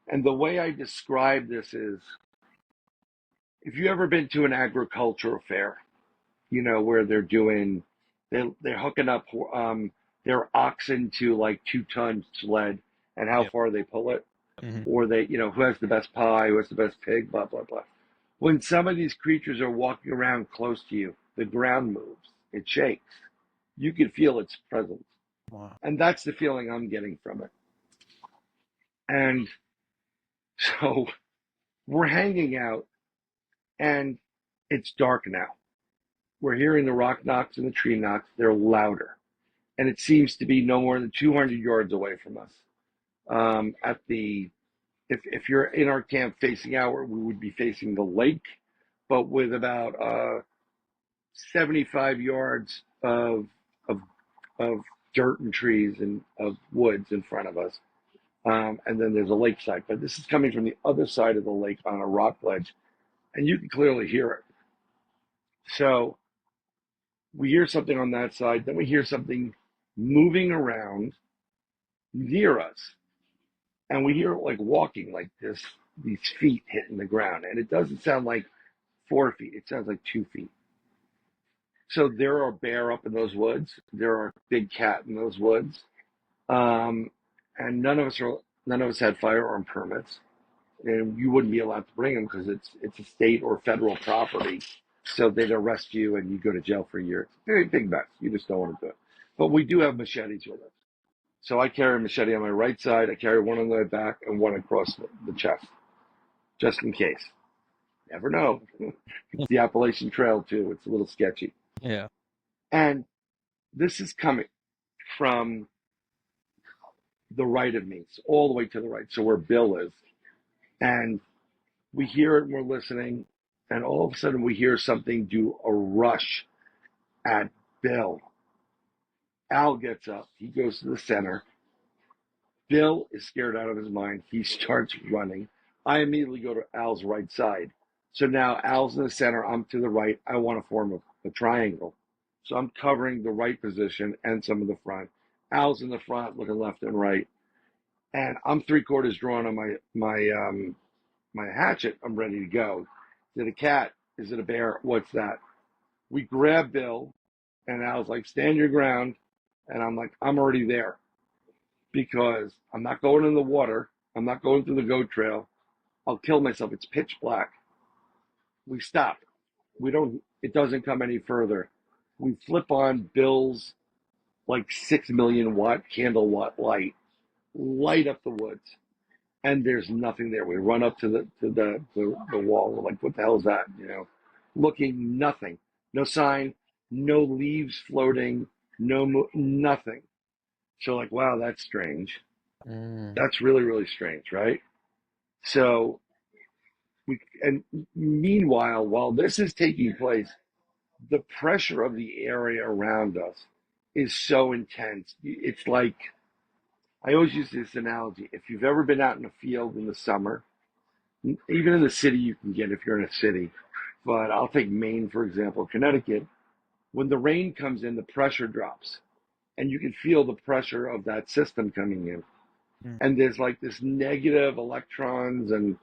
And the way I describe this is, if you've ever been to an agricultural fair, where they're hooking up their oxen to like 2-ton sled, and how far they pull it, or they, who has the best pie, who has the best pig, blah, blah, blah. When some of these creatures are walking around close to you, the ground moves, it shakes. You can feel its presence. Wow. And that's the feeling I'm getting from it. And so we're hanging out, and it's dark now. We're hearing the rock knocks and the tree knocks. They're louder. And it seems to be no more than 200 yards away from us. If you're in our camp facing outward, we would be facing the lake, but with about 75 yards of dirt and trees and of woods in front of us. And then there's a lakeside. But this is coming from the other side of the lake on a rock ledge, and you can clearly hear it. So we hear something on that side. Then we hear something moving around near us. And we hear it like walking like this, these feet hitting the ground. And it doesn't sound like 4 feet. It sounds like 2 feet. So there are bear up in those woods. There are big cat in those woods. And none of us had firearm permits. and you wouldn't be allowed to bring them because it's a state or federal property. So they'd arrest you and you go to jail for a year. It's a very big mess. You just don't want to do it. But we do have machetes with us. So I carry a machete on my right side. I carry one on my back and one across the chest, just in case. Never know. It's the Appalachian Trail too. It's a little sketchy. Yeah. And this is coming from the right of me. It's all the way to the right. So where Bill is. And we hear it and we're listening. And all of a sudden we hear something do a rush at Bill. Al gets up. He goes to the center. Bill is scared out of his mind. He starts running. I immediately go to Al's right side. So now Al's in the center. I'm to the right. I want to form a triangle. So I'm covering the right position and some of the front. Al's in the front, looking left and right. And I'm 3/4 drawn on my hatchet. I'm ready to go. Is it a cat? Is it a bear? What's that? We grab Bill, and Al's like, stand your ground. And I'm like, I'm already there because I'm not going in the water. I'm not going through the goat trail. I'll kill myself. It's pitch black. We stop. It doesn't come any further. We flip on Bill's like 6 million watt candle watt light up the woods. And there's nothing there. We run up to the wall. We're like, what the hell is that? Looking, nothing. No sign, no leaves floating, nothing. So like, wow, that's strange. That's really, really strange, right? So meanwhile, while this is taking place, the pressure of the area around us is so intense. It's like, I always use this analogy. If you've ever been out in a field in the summer, even in the city you can get if you're in a city, but I'll take Maine, for example, Connecticut. When the rain comes in, the pressure drops and you can feel the pressure of that system coming in. And there's like this negative electrons and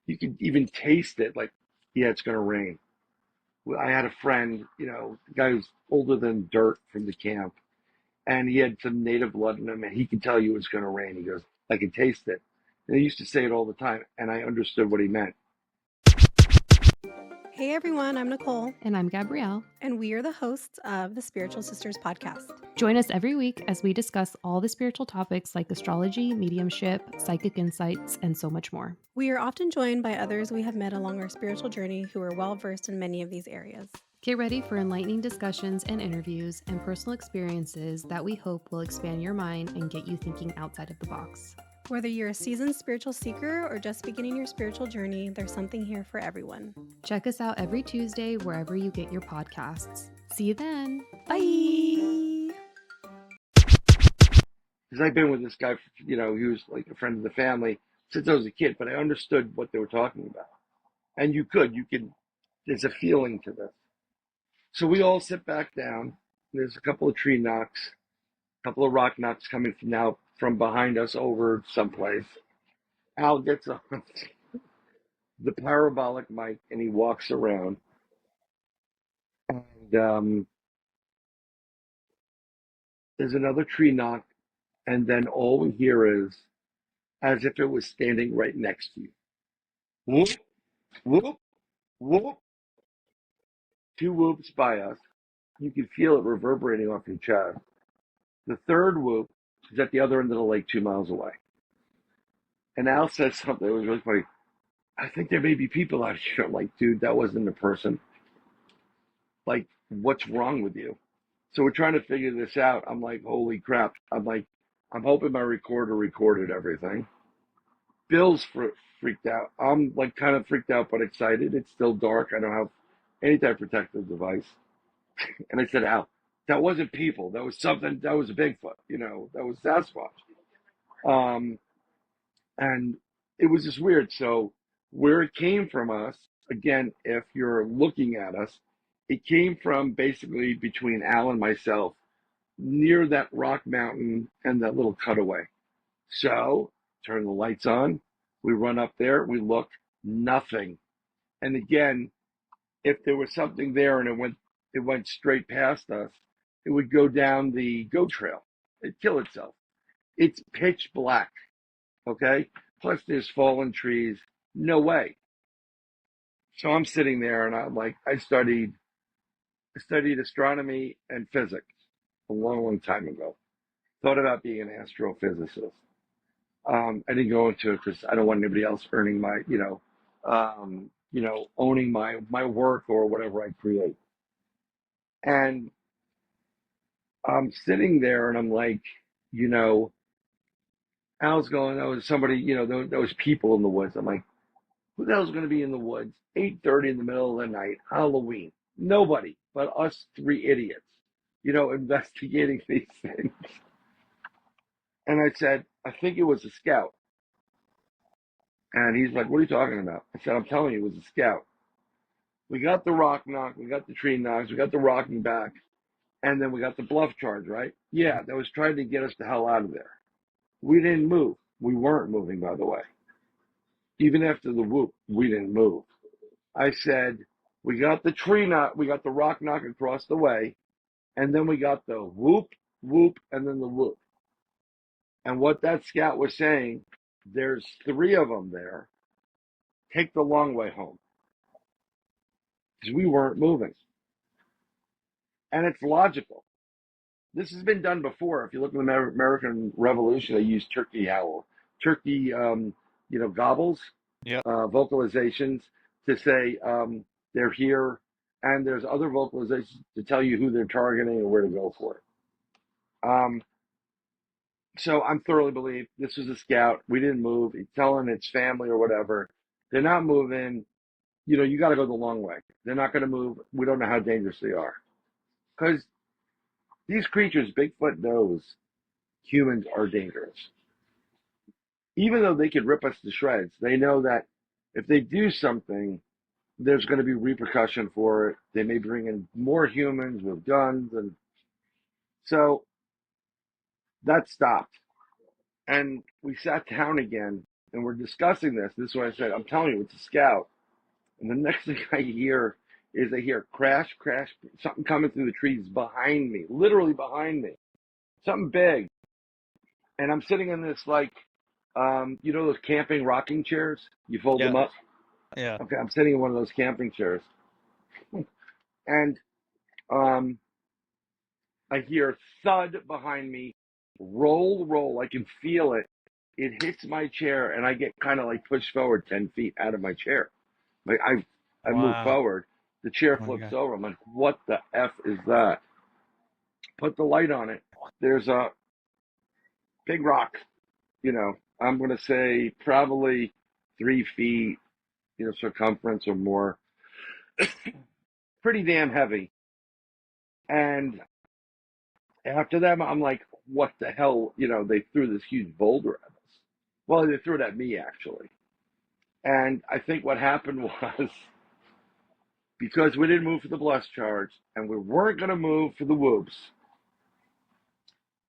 you can even taste it like, yeah, it's going to rain. I had a friend, the guy who's older than dirt from the camp, and he had some native blood in him, and he could tell you it's going to rain. He goes, I can taste it. And he used to say it all the time, and I understood what he meant. Hey everyone, I'm Nicole. And I'm Gabrielle. And we are the hosts of the Spiritual Sisters podcast. Join us every week as we discuss all the spiritual topics like astrology, mediumship, psychic insights, and so much more. We are often joined by others we have met along our spiritual journey who are well versed in many of these areas. Get ready for enlightening discussions and interviews and personal experiences that we hope will expand your mind and get you thinking outside of the box. Whether you're a seasoned spiritual seeker or just beginning your spiritual journey, there's something here for everyone. Check us out every Tuesday wherever you get your podcasts. See you then. Bye. Because I've been with this guy, he was like a friend of the family since I was a kid, but I understood what they were talking about. And there's a feeling to this. So we all sit back down. There's a couple of tree knocks, a couple of rock knocks coming from behind us over someplace. Al gets on the parabolic mic and he walks around. And there's another tree knock. And then all we hear is as if it was standing right next to you. Whoop, whoop, whoop. 2 whoops by us. You can feel it reverberating off your chest. The third whoop is at the other end of the lake 2 miles away. And Al says something that was really funny. I think there may be people out here. I'm like, dude, that wasn't a person. Like, what's wrong with you? So we're trying to figure this out. I'm like, holy crap. I'm hoping my recorder recorded everything. Bill's freaked out. I'm like kind of freaked out but excited. It's still dark. I don't have any type of protective device. And I said, Al, that wasn't people. That was something. That was a Bigfoot. That was Sasquatch. And it was just weird. So where it came from us, again, if you're looking at us, it came from basically between Al and myself near that rock mountain and that little cutaway. So turn the lights on. We run up there. We look, nothing. And again, if there was something there and it went straight past us, it would go down the goat trail. It'd kill itself. It's pitch black. Okay. Plus there's fallen trees. No way. So I'm sitting there and I'm like, I studied astronomy and physics a long, long time ago. Thought about being an astrophysicist. I didn't go into it because I don't want anybody else earning my, owning my work or whatever I create. And I'm sitting there and I'm like, Al's going, there was somebody, there was people in the woods. I'm like, who the hell's going to be in the woods? 8:30 in the middle of the night, Halloween. Nobody but us three idiots, investigating these things. And I said, I think it was a scout. And he's like, what are you talking about? I said, I'm telling you, it was a scout. We got the rock knock, we got the tree knocks, we got the rocking back, and then we got the bluff charge, right? Yeah, that was trying to get us the hell out of there. We didn't move. We weren't moving, by the way. Even after the whoop, we didn't move. I said, we got the tree knock, we got the rock knock across the way, and then we got the whoop, whoop, and then the whoop. And what that scout was saying, there's 3 of them there. Take the long way home. Because we weren't moving. And it's logical. This has been done before. If you look at the American Revolution, they used turkey howl, turkey, gobbles, vocalizations to say they're here, and there's other vocalizations to tell you who they're targeting and where to go for it. So I'm thoroughly believe this was a scout. We didn't move. He's telling its family or whatever. They're not moving. You got to go the long way. They're not going to move. We don't know how dangerous they are. Because these creatures, Bigfoot knows humans are dangerous. Even though they could rip us to shreds, they know that if they do something, there's going to be repercussion for it. They may bring in more humans with guns. And so that stopped. And we sat down again and we're discussing this. This is what I said. I'm telling you, it's a scout. And the next thing I hear is I hear crash, crash, something coming through the trees behind me, literally behind me. Something big. And I'm sitting in this, those camping rocking chairs? You fold them up? Yeah. Okay, I'm sitting in one of those camping chairs. And I hear thud behind me, roll. I can feel it. It hits my chair, and I get kind of pushed forward 10 feet out of my chair. I move forward. The chair flips over. I'm like, what the F is that? Put the light on it. There's a big rock, I'm going to say probably 3 feet, circumference or more. Pretty damn heavy. And after that, I'm like, what the hell? They threw this huge boulder at us. Well, they threw it at me, actually. And I think what happened was, because we didn't move for the bless charge and we weren't going to move for the whoops,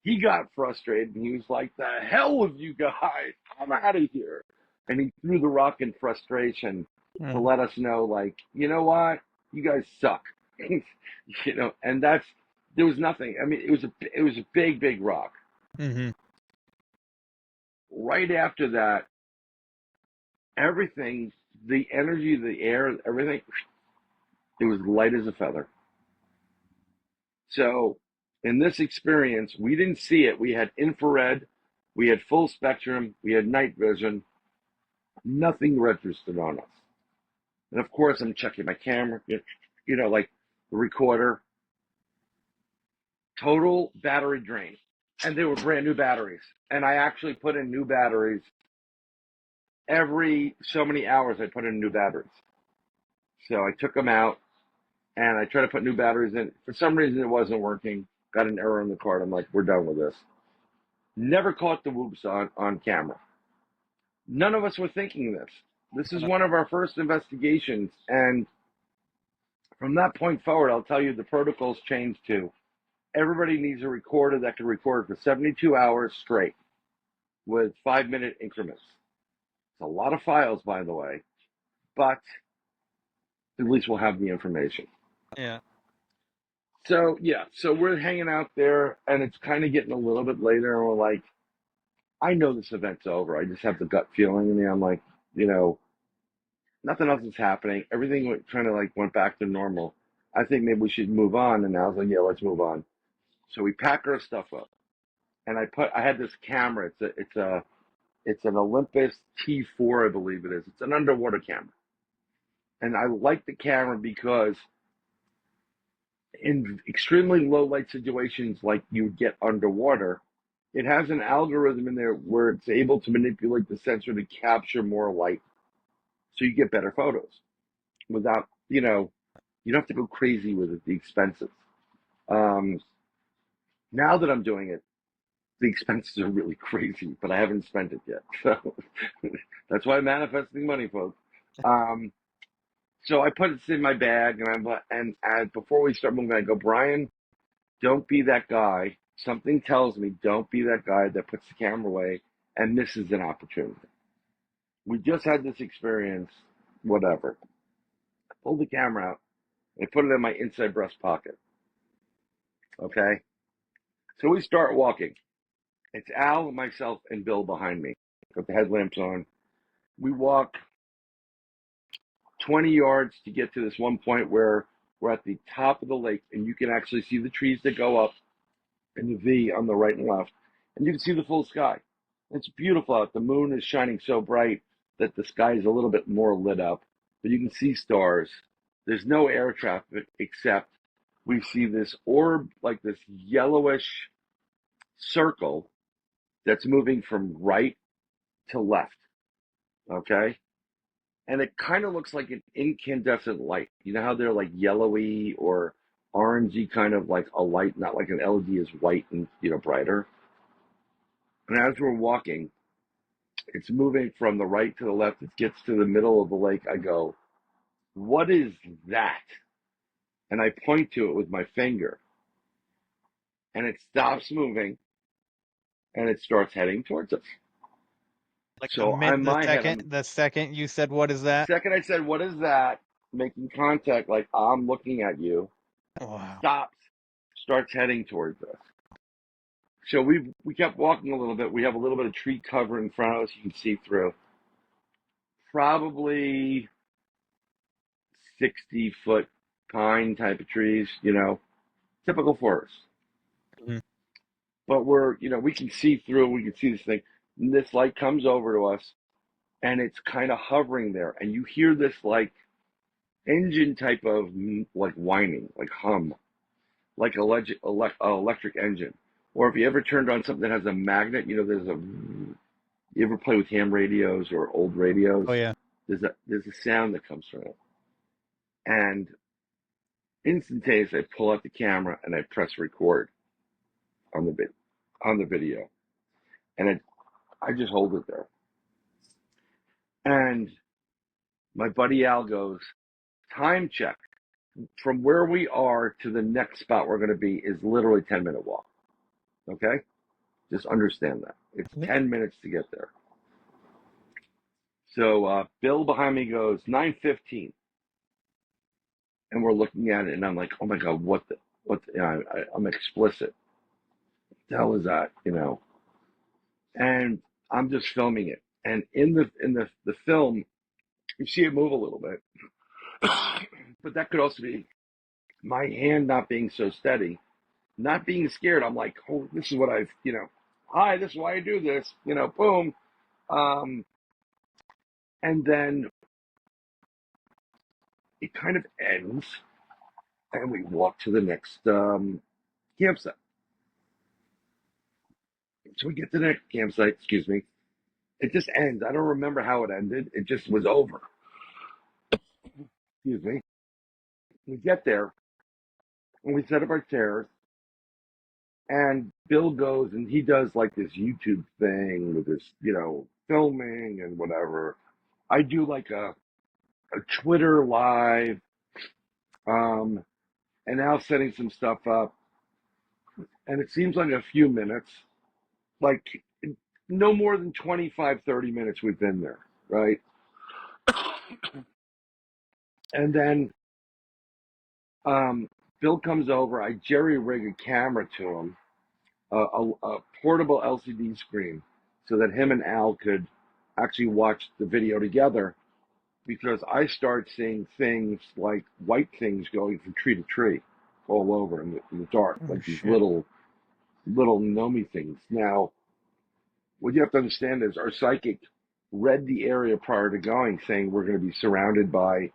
he got frustrated and he was like, the hell with you guys, I'm out of here. And he threw the rock in frustration to let us know, you know what, you guys suck. And there was nothing. I mean, it was a big, big rock. Mm-hmm. Right after that, everything, the energy, the air, everything, it was light as a feather. So in this experience, we didn't see it. We had infrared, we had full spectrum, we had night vision. Nothing registered on us. And of course, I'm checking my camera, the recorder. Total battery drain. And they were brand new batteries. And I actually put in new batteries. Every so many hours, I put in new batteries. So I took them out and I tried to put new batteries in. For some reason, it wasn't working. Got an error on the card. I'm like, we're done with this. Never caught the whoops on camera. None of us were thinking this. This is one of our first investigations. And from that point forward, I'll tell you the protocols changed too. Everybody needs a recorder that can record for 72 hours straight with 5-minute increments. It's a lot of files, by the way, but at least we'll have the information. Yeah. So we're hanging out there, and it's kind of getting a little bit later, and we're like, I know this event's over. I just have the gut feeling in me. I'm like, nothing else is happening. Everything kind of like went back to normal. I think maybe we should move on. And I was like, yeah, let's move on. So we pack our stuff up, and I had this camera. It's an Olympus T4, I believe it is. It's an underwater camera, and I like the camera because in extremely low light situations like you get underwater, it has an algorithm in there where it's able to manipulate the sensor to capture more light, so you get better photos without, you don't have to go crazy with it, the expenses. Now that I'm doing it, the expenses are really crazy, but I haven't spent it yet. So that's why I'm manifesting money, folks. So I put it in my bag, and before we start moving, I go, Bryan, don't be that guy. Something tells me don't be that guy that puts the camera away and misses an opportunity. We just had this experience, whatever. I pulled the camera out and I put it in my inside breast pocket. Okay? So we start walking. It's Al, myself, and Bill behind me. Got the headlamps on. We walk 20 yards to get to this one point where we're at the top of the lake, and you can actually see the trees that go up and the V on the right and left, and you can see the full sky. It's beautiful out. The moon is shining so bright that the sky is a little bit more lit up, but you can see stars. There's no air traffic except we see this orb, like this yellowish circle that's moving from right to left. Okay? And it kind of looks like an incandescent light. You know how they're like yellowy or orangey, kind of like a light, not like an LED is white and, brighter. And as we're walking, it's moving from the right to the left. It gets to the middle of the lake. I go, what is that? And I point to it with my finger. And it stops moving and it starts heading towards us. Like So in my head, the second you said, "What is that?" second I said, what is that? Making contact, like I'm looking at you. Wow. Stops, starts heading towards us. So we kept walking a little bit. We have a little bit of tree cover in front of us you can see through. Probably 60-foot pine type of trees, typical forest. Mhm. But we can see through, we can see this thing. And this light comes over to us and it's kind of hovering there. And you hear this like engine type of like whining, like hum, like electric engine. Or if you ever turned on something that has a magnet, you ever play with ham radios or old radios? Oh yeah. There's a sound that comes from it. And instantaneously, I pull out the camera and I press record on the video, and I just hold it there. And my buddy Al goes, time check. From where we are to the next spot we're going to be is literally 10-minute walk. Okay? Just understand that. It's 10 minutes to get there. So Bill behind me goes, 9:15. And we're looking at it, and I'm like, oh my God, I'm explicit. What the hell is that? And I'm just filming it. And in the film, you see it move a little bit. But that could also be my hand not being so steady, not being scared. I'm like, oh, this is what hi, this is why I do this, boom. And then it kind of ends and we walk to the next campsite. So we get to the next campsite, excuse me. It just ends. I don't remember how it ended. It just was over. Excuse me. We get there and we set up our chairs. And Bill goes and he does like this YouTube thing with this, filming and whatever. I do like a Twitter live, and now setting some stuff up. And it seems like a few minutes, like no more than 25, 30 minutes we've been there, right? And then Bill comes over. I jerry rig a camera to him, a portable LCD screen. so that him and Al could actually watch the video together, because I start seeing things like white things going from tree to tree all over in the dark, Oh, like these shit. little gnomey things. Now, what you have to understand is our psychic read the area prior to going, saying we're going to be surrounded by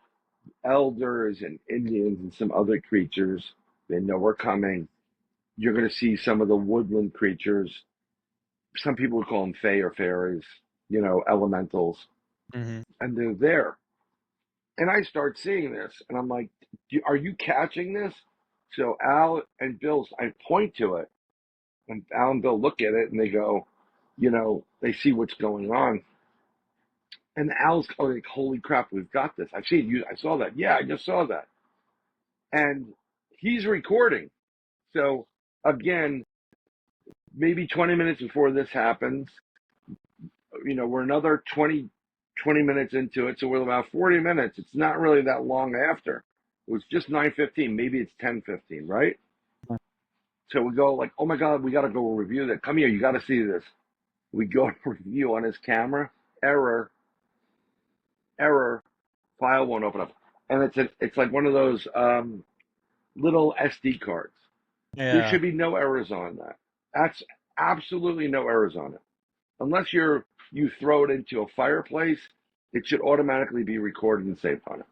elders and Indians and some other creatures. They know we're coming. You're going to see some of the woodland creatures. Some people would call them fae or fairies, elementals, Mm-hmm. and they're there. And I start seeing this, and I'm like, are you catching this? So Al and Bill, I point to it, and Al and Bill look at it, and they go, they see what's going on. And Al's like, holy crap, we've got this. I've seen you. I saw that. Yeah, I just saw that. And he's recording. So again, maybe 20 minutes before this happens, we're another 20 minutes into it. So we're about 40 minutes. It's not really that long after. It was just 9:15. Maybe it's 10:15, right? So we go like, oh my God, we got to go review that. Come here. You got to see this. We go to review on his camera. Error. File won't open up. And it's like one of those little SD cards. There Yeah. should be no errors on that. That's absolutely no errors on it. Unless you throw it into a fireplace, it should automatically be recorded and saved on it.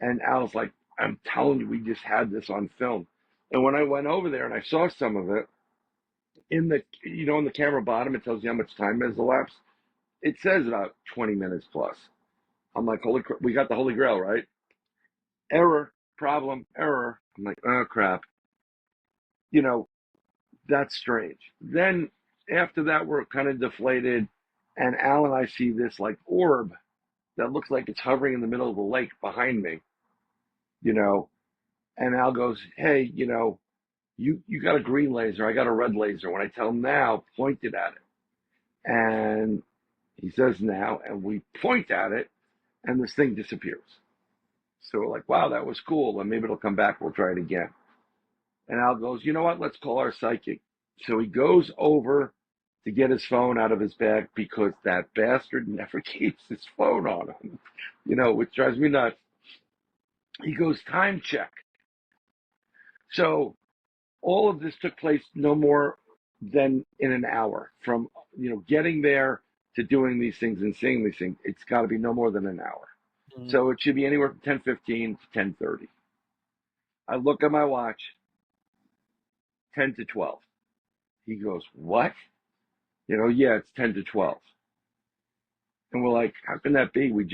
And Al's like, I'm telling you, we just had this on film. And when I went over there and I saw some of it, in the camera bottom, it tells you how much time has elapsed. It says about 20 minutes plus. I'm like, holy crap, we got the Holy Grail, right? Error, problem, error. I'm like, oh crap. That's strange. Then after that, we're kind of deflated, and Al and I see this like orb that looks like it's hovering in the middle of the lake behind me, and Al goes, hey, you got a green laser, I got a red laser. When I tell him now, point it at it. And he says now, and we point at it, and this thing disappears. So we're like, wow, that was cool, and maybe it'll come back, we'll try it again. And Al goes, you know what, let's call our psychic. So he goes over to get his phone out of his bag, because that bastard never keeps his phone on him, which drives me nuts. He goes, time check. So all of this took place no more than in an hour from, getting there to doing these things and seeing these things. It's got to be no more than an hour. Mm-hmm. So it should be anywhere from 10:15 to 10:30. I look at my watch, 10 to 12. He goes, what? Yeah, it's 10 to 12. And we're like, how can that be? We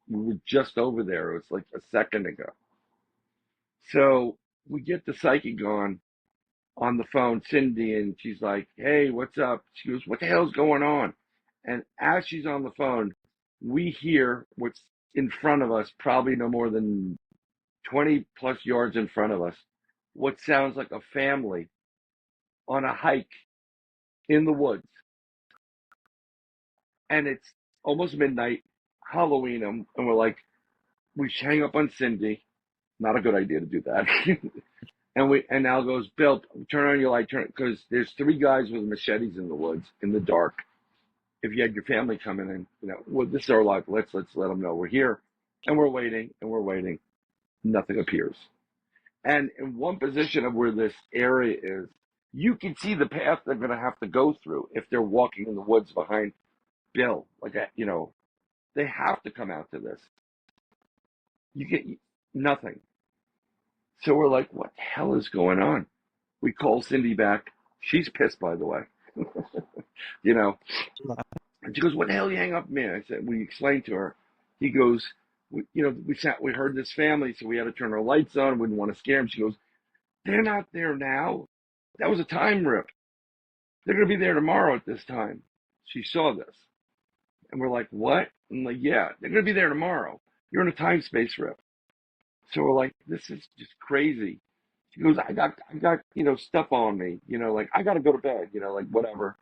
were just over there. It was like a second ago. So we get the psychic on the phone, Cindy, and she's like, hey, what's up? She goes, what the hell's going on? And as she's on the phone, we hear what's in front of us, probably no more than 20 plus yards in front of us, what sounds like a family on a hike in the woods. And it's almost midnight, Halloween, and we're like, we hang up on Cindy. Not a good idea to do that. And Al goes, Bill, turn on your light, because there's 3 guys with machetes in the woods in the dark. If you had your family coming in, well, this is our life. Let's let them know we're here, and we're waiting, Nothing appears. And in one position of where this area is, you can see the path they're going to have to go through if they're walking in the woods behind Bill. Like that, they have to come out to this. You get nothing. So we're like, what the hell is going on? We call Cindy back. She's pissed, by the way. And she goes, what the hell you hang up on me? I said, we explained to her. He goes, we heard this family, so we had to turn our lights on. We didn't want to scare them. She goes, they're not there now. That was a time rip. They're going to be there tomorrow at this time. She saw this. And we're like, what? I'm like, yeah, they're going to be there tomorrow. You're in a time space rip. So we're like, this is just crazy. She goes, I got, stuff on me, like I got to go to bed, like whatever.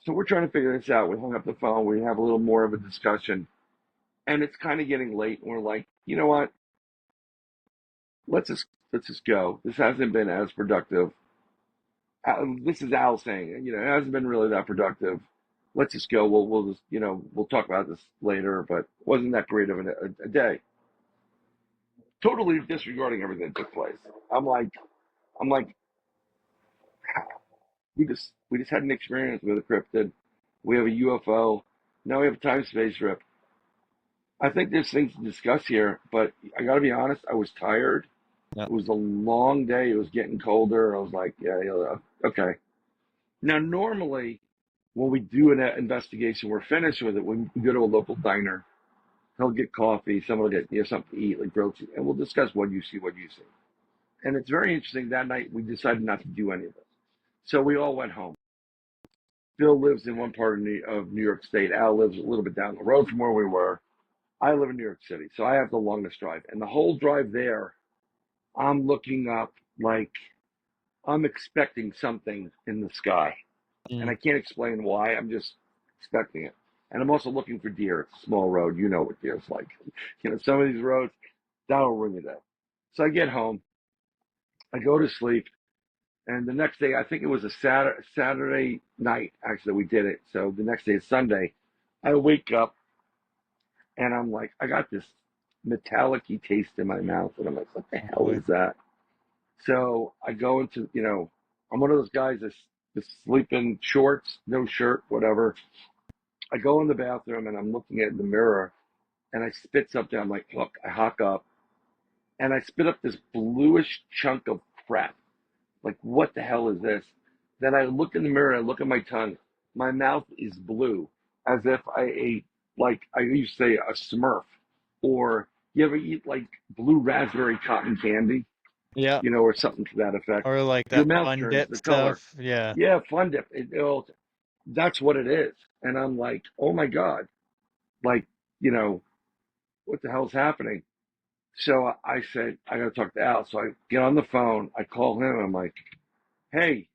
So we're trying to figure this out. We hung up the phone. We have a little more of a discussion, and it's kind of getting late. And we're like, you know what? Let's just go. This hasn't been as productive. This is Al saying, it hasn't been really that productive. let's just go. We'll just, we'll talk about this later, but it wasn't that great of a day. Totally disregarding everything that took place. I'm like, we just had an experience with a cryptid. We have a UFO. Now we have a time-space trip. I think there's things to discuss here, but I got to be honest, I was tired. Yep. It was a long day. It was getting colder. I was like, yeah, okay. Now, normally, when we do an investigation, we're finished with it. When we go to a local diner, he'll get coffee, someone will get something to eat, like grilled cheese, and we'll discuss what you see. And it's very interesting. That night, we decided not to do any of this. So we all went home. Bill lives in one part of New York State. Al lives a little bit down the road from where we were. I live in New York City, so I have the longest drive. And the whole drive there, I'm looking up like I'm expecting something in the sky. And I can't explain why. I'm just expecting it. And I'm also looking for deer. It's a small road. You know what deer's like. Some of these roads, that'll ruin your day. So I get home. I go to sleep. And the next day, I think it was a Saturday night, actually, we did it. So the next day is Sunday. I wake up, and I'm like, I got this metallic-y taste in my mouth. And I'm like, what the hell is that? So I go into, I'm one of those guys that sleep in shorts, no shirt, whatever. I go in the bathroom, and I'm looking at the mirror, and I spit something. I'm like, look, I hawk up, and I spit up this bluish chunk of crap. Like, what the hell is this? Then I look in the mirror, I look at my tongue. My mouth is blue, as if I ate, like, I used to say, a Smurf. Or you ever eat, like, blue raspberry cotton candy? Yeah. Or something to that effect. Or like Your that mouth fun turns dip the color. stuff. Yeah. Yeah, fun dip. That's what it is. And I'm like, oh my God. Like, what the hell's happening? So I said, I got to talk to Al. So I get on the phone. I call him. I'm like, hey,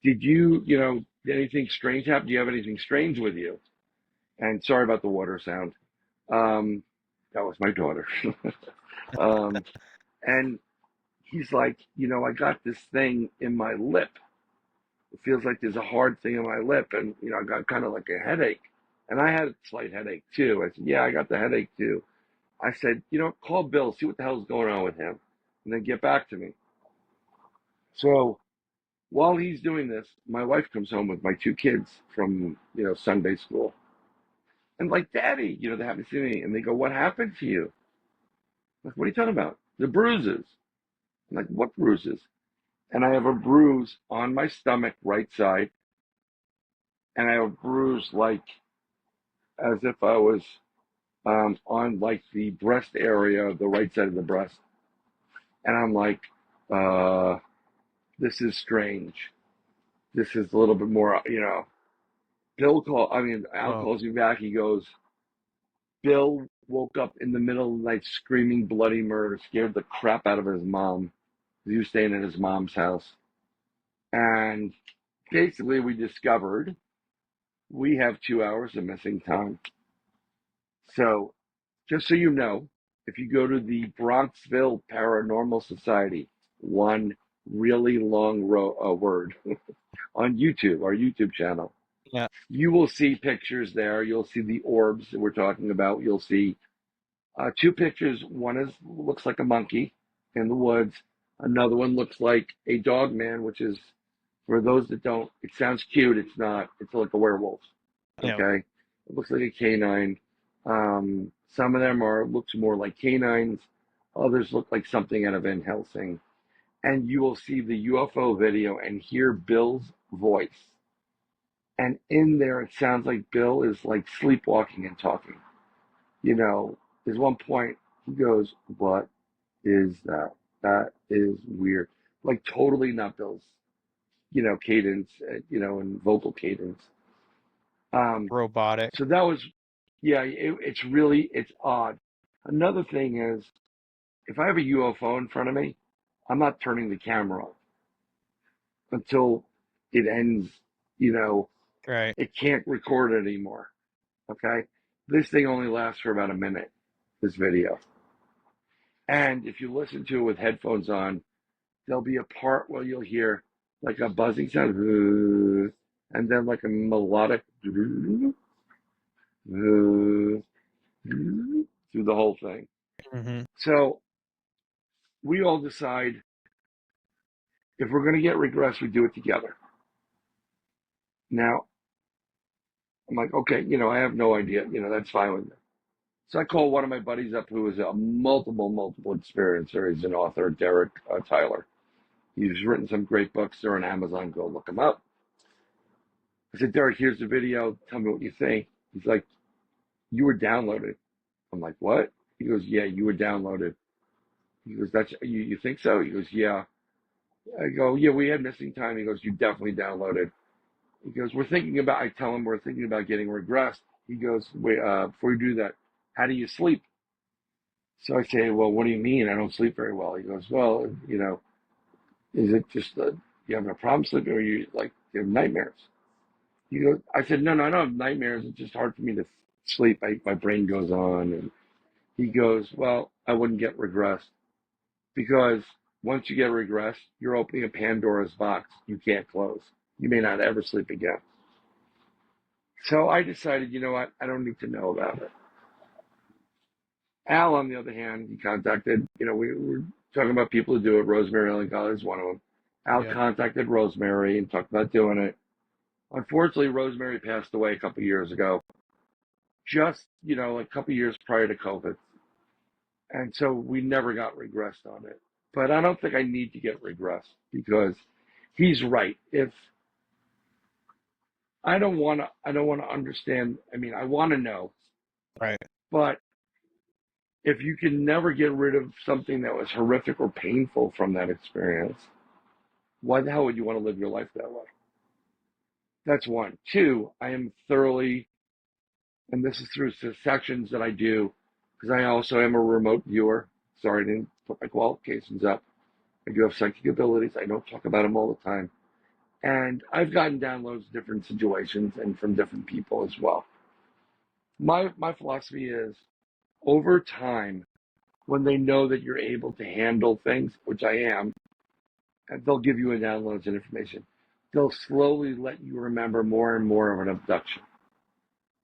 did you, anything strange happen? Do you have anything strange with you? And sorry about the water sound. That was my daughter. And he's like, I got this thing in my lip. It feels like there's a hard thing in my lip. And, I got kind of like a headache. And I had a slight headache too. I said, yeah, I got the headache too. I said, call Bill, see what the hell's going on with him, and then get back to me. So while he's doing this, my wife comes home with my two kids from, Sunday school. And like, Daddy, they haven't seen me. And they go, what happened to you? I'm like, what are you talking about? The bruises. I'm like, what bruises? And I have a bruise on my stomach, right side. And I have a bruise like as if I was on like the breast area, the right side of the breast. And I'm like, this is strange. This is a little bit more, Al calls me back. He goes, Bill woke up in the middle of the night screaming bloody murder, scared the crap out of his mom. He was staying at his mom's house. And basically we discovered we have 2 hours of missing time. So just so you know, if you go to the Bronxville Paranormal Society, one really long word, on YouTube, our YouTube channel, Yeah. you will see pictures there. You'll see the orbs that we're talking about. You'll see two pictures. One looks like a monkey in the woods. Another one looks like a Dogman, which is, for those that don't, it sounds cute. It's not. It's like a werewolf. Okay, Yeah. it looks like a canine. Some of them looks more like canines. Others look like something out of Van Helsing. And you will see the UFO video and hear Bill's voice. And in there, it sounds like Bill is like sleepwalking and talking. There's one point he goes, what is that? That is weird. Like totally not Bill's, cadence, and vocal cadence. Robotic. So that was, yeah, it's odd. Another thing is, if I have a UFO in front of me, I'm not turning the camera off until it ends, Right. it can't record it anymore. Okay. This thing only lasts for about a minute, this video. And if you listen to it with headphones on, there'll be a part where you'll hear like a buzzing sound, and and then like a melodic through the whole thing. Mm-hmm. So we all decide if we're going to get regress, we do it together. Now, I'm like, okay, I have no idea. That's fine with me. So I call one of my buddies up who is a multiple experiencer. He's an author, Derek Tyler. He's written some great books. They're on Amazon. Go look them up. I said, Derek, here's the video. Tell me what you think. He's like, you were downloaded. I'm like, what? He goes, yeah, you were downloaded. He goes, that's you think so? He goes, yeah. I go, yeah, we had missing time. He goes, you definitely downloaded. He goes, I tell him we're thinking about getting regressed. He goes, wait, before you do that, how do you sleep? So I say, well, what do you mean? I don't sleep very well. He goes, well, is it just you having a problem sleeping or you have nightmares? He goes, I said, no, I don't have nightmares. It's just hard for me to sleep. My brain goes on. And he goes, well, I wouldn't get regressed because once you get regressed, you're opening a Pandora's box you can't close. You may not ever sleep again. So I decided, you know what? I don't need to know about it. Al, on the other hand, he contacted, we were talking about people who do it. Rosemary Ellingall is one of them. Al contacted Rosemary and talked about doing it. Unfortunately, Rosemary passed away a couple of years ago, just, a couple of years prior to COVID. And so we never got regressed on it. But I don't think I need to get regressed because he's right. If I don't want to understand. I mean, I want to know. Right. But if you can never get rid of something that was horrific or painful from that experience, why the hell would you want to live your life that way? That's one. Two, I am thoroughly, and this is through sections that I do, because I also am a remote viewer. Sorry, I didn't put my qualifications up. I do have psychic abilities. I don't talk about them all the time. And I've gotten downloads different situations and from different people as well. My philosophy is, over time, when they know that you're able to handle things, which I am, and they'll give you a downloads and information. They'll slowly let you remember more and more of an abduction.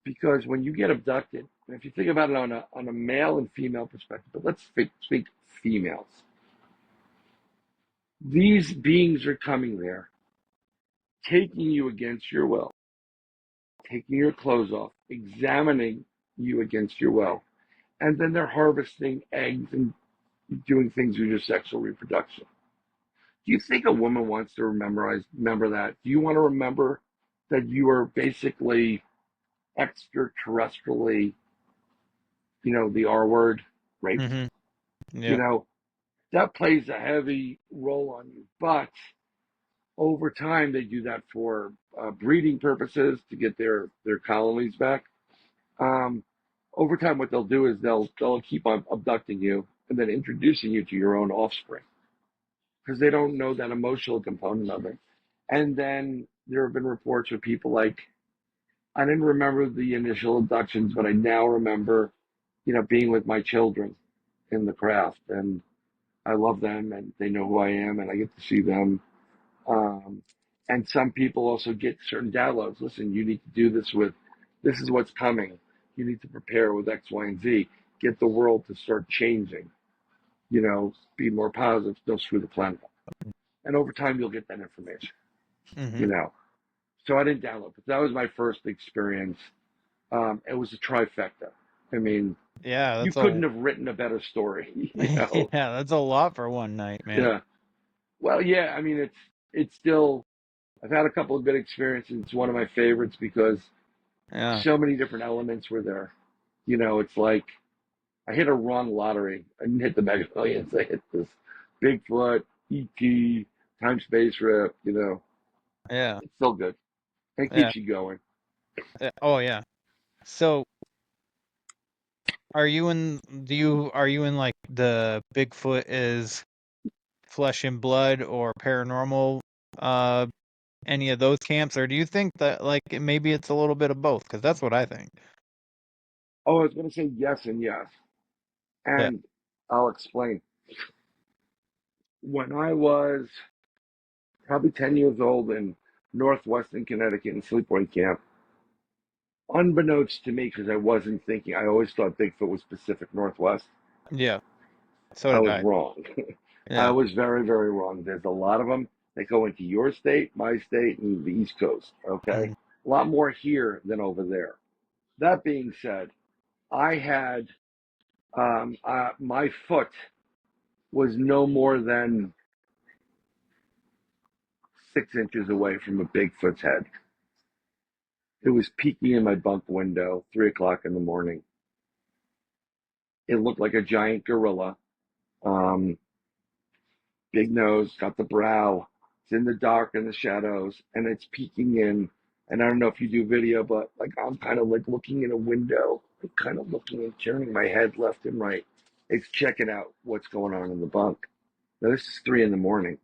Because when you get abducted, and if you think about it on a male and female perspective, but let's speak females. These beings are coming there, taking you against your will, taking your clothes off, examining you against your will, and then they're harvesting eggs and doing things with your sexual reproduction. Do you think a woman wants to remember that? Do you want to remember that you are basically extraterrestrially, the R word, raped? Mm-hmm. Yeah. That plays a heavy role on you. But over time, they do that for breeding purposes to get their colonies back. Over time, what they'll do is they'll keep on abducting you and then introducing you to your own offspring because they don't know that emotional component of it. And then there have been reports of people like, I didn't remember the initial abductions, but I now remember, being with my children in the craft, and I love them, and they know who I am, and I get to see them. And some people also get certain downloads. Listen, you need to do this this is what's coming. You need to prepare with X, Y, and Z. Get the world to start changing. Be more positive. Don't screw the planet up. And over time, you'll get that information. Mm-hmm. So I didn't download, but that was my first experience. It was a trifecta. I mean, yeah, you couldn't have written a better story. Yeah, that's a lot for one night, man. Yeah. Well, yeah. I mean, it's still. I've had a couple of good experiences. It's one of my favorites because so many different elements were there. It's like I hit a wrong lottery. I didn't hit the Mega Millions. I hit this Bigfoot, ET, time space rip. Yeah. It's still good. It keeps you going. Oh yeah. So are you in like the Bigfoot is flesh and blood or paranormal any of those camps, or do you think that like maybe it's a little bit of both? Because that's what I think. Oh, I was going to say yes and yes. And I'll explain. When I was probably 10 years old and northwestern Connecticut in sleepaway camp. Unbeknownst to me, because I wasn't thinking, I always thought Bigfoot was Pacific Northwest. Yeah. So I did was I. wrong. I Yeah. was very, very wrong. There's a lot of them that go into your state, my state, and the East Coast. Okay. Mhm. A lot more here than over there. That being said, I had my foot was no more than 6 inches away from a Bigfoot's head. It was peeking in my bunk window, 3 o'clock in the morning. It looked like a giant gorilla. Big nose, got the brow. It's in the dark in the shadows, and it's peeking in. And I don't know if you do video, but like I'm kind of like looking in a window, kind of looking and turning my head left and right. It's checking out what's going on in the bunk. Now this is 3 in the morning.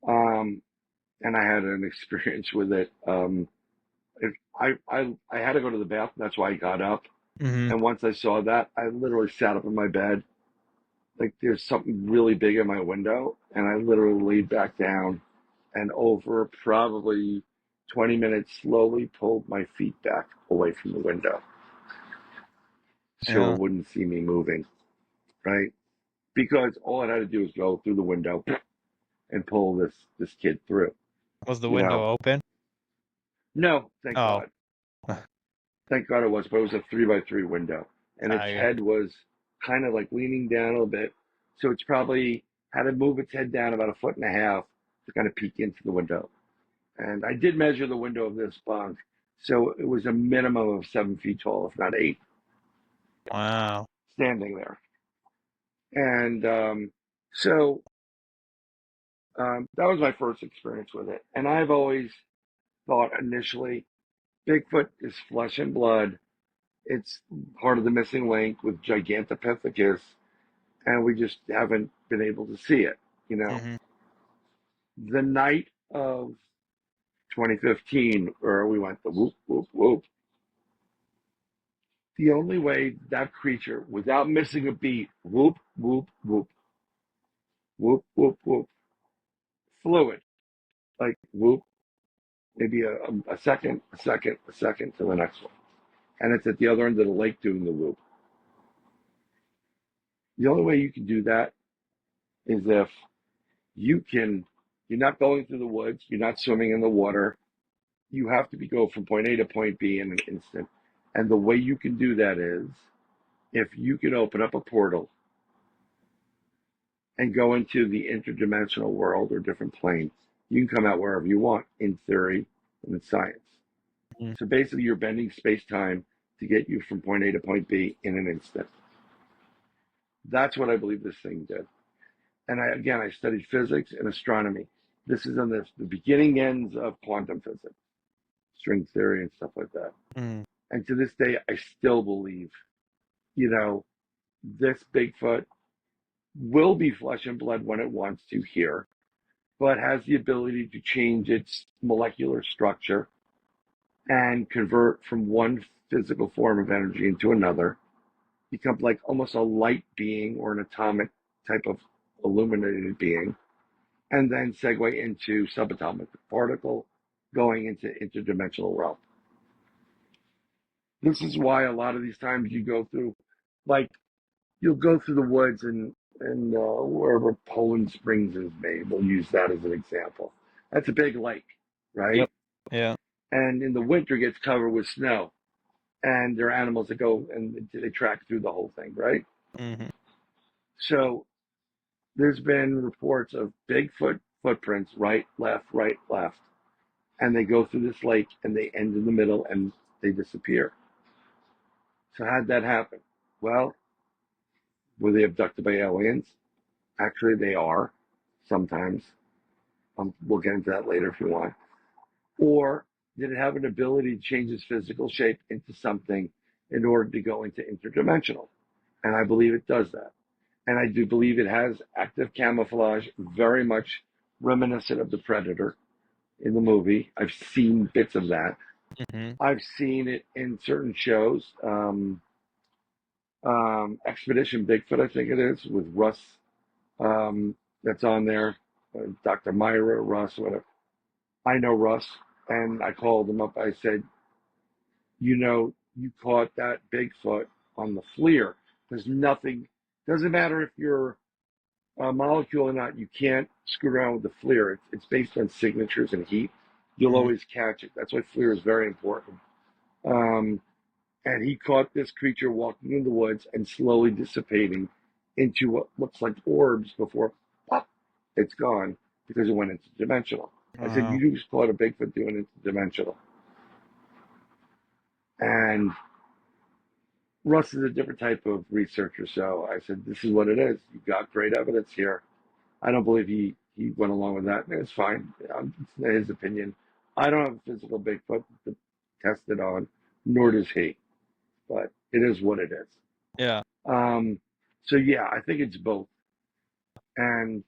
And I had an experience with it. I had to go to the bathroom. That's why I got up. Mhm. And once I saw that, I literally sat up in my bed. Like there's something really big in my window, and I literally laid back down, and over probably 20 minutes, slowly pulled my feet back away from the window, so Yeah. it wouldn't see me moving, right? Because all I had to do was go through the window and pull this kid through. Was the You window know, open? no, thank Oh. God. Thank God it was, but it was a 3x3 window, and its I head was kind of like leaning down a little bit. So it's probably had to move its head down about 1.5 feet to kind of peek into the window. And I did measure the window of this bunk, so it was a minimum of 7 feet tall, if not 8, Wow. standing there. And so that was my first experience with it. And I've always thought initially, Bigfoot is flesh and blood. It's part of the missing link with Gigantopithecus, and we just haven't been able to see it. You know, Mhm. the night of 2015, where we went the whoop, whoop, whoop, the only way that creature, without missing a beat, whoop, whoop, whoop, whoop, whoop, whoop, fluid, like whoop, maybe a second, a second, a second to the next one. And it's at the other end of the lake doing the whoop. The only way you can do that is if you're not going through the woods, you're not swimming in the water. You have to go from point A to point B in an instant. And the way you can do that is if you can open up a portal and go into the interdimensional world or different planes, you can come out wherever you want in theory and in science. Mhm. So basically, you're bending space time to get you from point A to point B in an instant. That's what I believe this thing did. And I studied physics and astronomy. This is on the beginning ends of quantum physics, string theory, and stuff like that. Mhm. And to this day, I still believe, you know, this Bigfoot will be flesh and blood when it wants to here, but has the ability to change its molecular structure and convert from one physical form of energy into another, become like almost a light being or an atomic type of illuminated being, and then segue into subatomic particle going into interdimensional realm. This is why a lot of these times you go through, like, you'll go through the woods and wherever Poland Springs is made, we'll use that as an example. That's a big lake, Yep. right? Yeah. And in the winter it gets covered with snow. And there are animals that go and they track through the whole thing, right? Mhm. So there's been reports of Bigfoot footprints, right, left, and they go through this lake and they end in the middle and they disappear. So how'd that happen? Well, were they abducted by aliens? Actually, they are sometimes. We'll get into that later if you want. Or did it have an ability to change its physical shape into something in order to go into interdimensional? And I believe it does that. And I do believe it has active camouflage, very much reminiscent of the Predator in the movie. I've seen bits of that. Mhm. I've seen it in certain shows. Expedition Bigfoot, I think it is, with Russ, that's on there. Dr. Myra, Russ, whatever. I know Russ, and I called him up. I said, you caught that Bigfoot on the FLIR. There's nothing, doesn't matter if you're a molecule or not, you can't screw around with the FLIR. It's based on signatures and heat. You'll always catch it. That's why FLIR is very important. And he caught this creature walking in the woods and slowly dissipating into what looks like orbs before pop, it's gone because it went interdimensional. I said, you just caught a Bigfoot doing interdimensional. And Russ is a different type of researcher, so I said, this is what it is. You've got great evidence here. I don't believe he went along with that, and it's fine. It's his opinion. I don't have a physical Bigfoot to test it on, nor does he. But it is what it is. Yeah. So yeah, I think it's both. And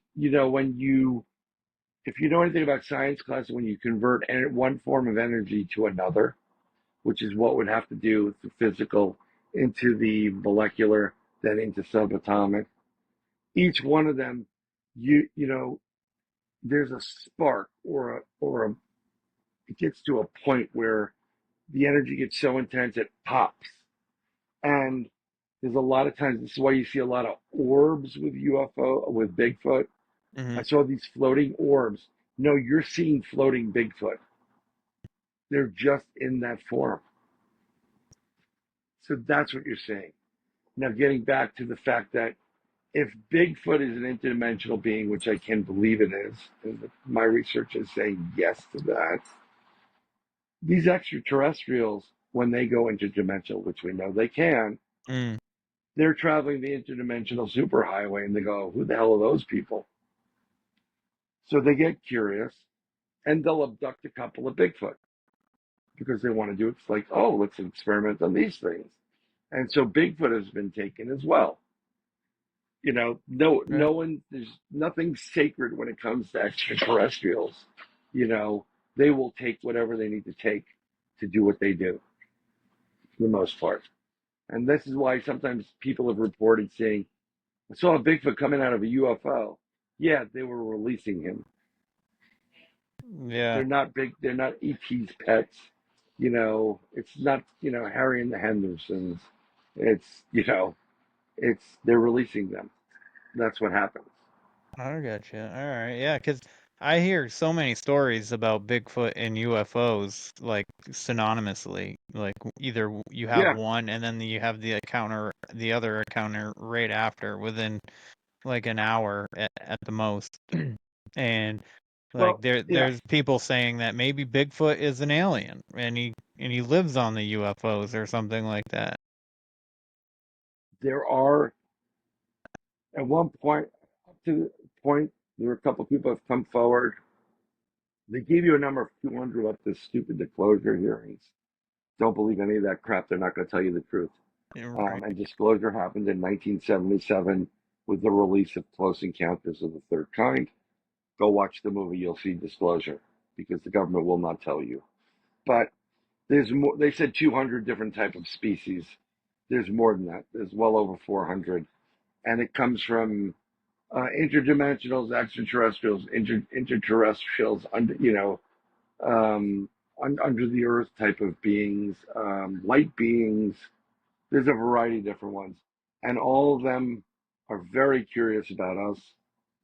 if you know anything about science class, when you convert one form of energy to another, which is what would have to do with the physical into the molecular, then into subatomic, each one of them, there's a spark or it gets to a point where the energy gets so intense it pops. And there's a lot of times, this is why you see a lot of orbs with Bigfoot. I saw these floating orbs. No, you're seeing floating Bigfoot. They're just in that form. So that's what you're seeing. Now, getting back to the fact that if Bigfoot is an interdimensional being, which I can believe it is, and my research is saying yes to that, these extraterrestrials, when they go interdimensional, which we know they can, they're traveling the interdimensional superhighway, and they go, who the hell are those people? So they get curious, and they'll abduct a couple of Bigfoot because they want to do it. It's like, oh, let's experiment on these things. And so Bigfoot has been taken as well. No one, there's nothing sacred when it comes to extraterrestrials. They will take whatever they need to take to do what they do, for the most part. And this is why sometimes people have reported saying, I saw a Bigfoot coming out of a UFO. Yeah, they were releasing him. Yeah. They're not ET's pets. It's not, Harry and the Hendersons. It's, they're releasing them. That's what happens. I gotcha. All right. Yeah, because I hear so many stories about Bigfoot and UFOs, like synonymously. Like either you have one and then you have the other encounter right after, within like an hour at the most. And like there's people saying that maybe Bigfoot is an alien and he lives on the UFOs or something like that. There are, at one point, up to the point, there were a couple of people have come forward. They gave you a number of 200 at the stupid disclosure hearings. Don't believe any of that crap. They're not going to tell you the truth. And disclosure happened in 1977 with the release of Close Encounters of the Third Kind. Go watch the movie. You'll see disclosure because the government will not tell you. But there's more. They said 200 different type of species. There's more than that. There's well over 400. And it comes from interdimensionals, extraterrestrials, interterrestrials, under the earth type of beings, light beings. There's a variety of different ones, and all of them are very curious about us.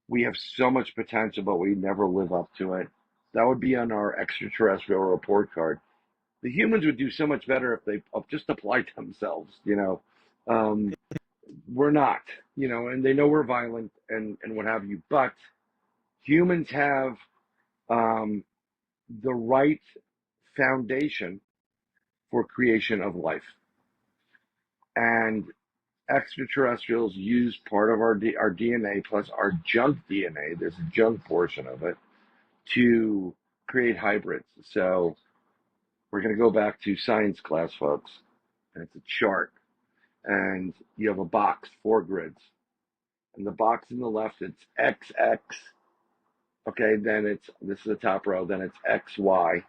We have so much potential, but we never live up to it. That would be on our extraterrestrial report card. The humans would do so much better if they just applied themselves. We're not, and they know we're violent and what have you, but humans have the right foundation for creation of life. And extraterrestrials use part of our DNA plus our junk DNA, there's a junk portion of it, to create hybrids. So we're going to go back to science class, folks, and it's a chart. And you have a box, 4 grids. And the box in the left, it's XX. Okay, then this is the top row, then it's XY.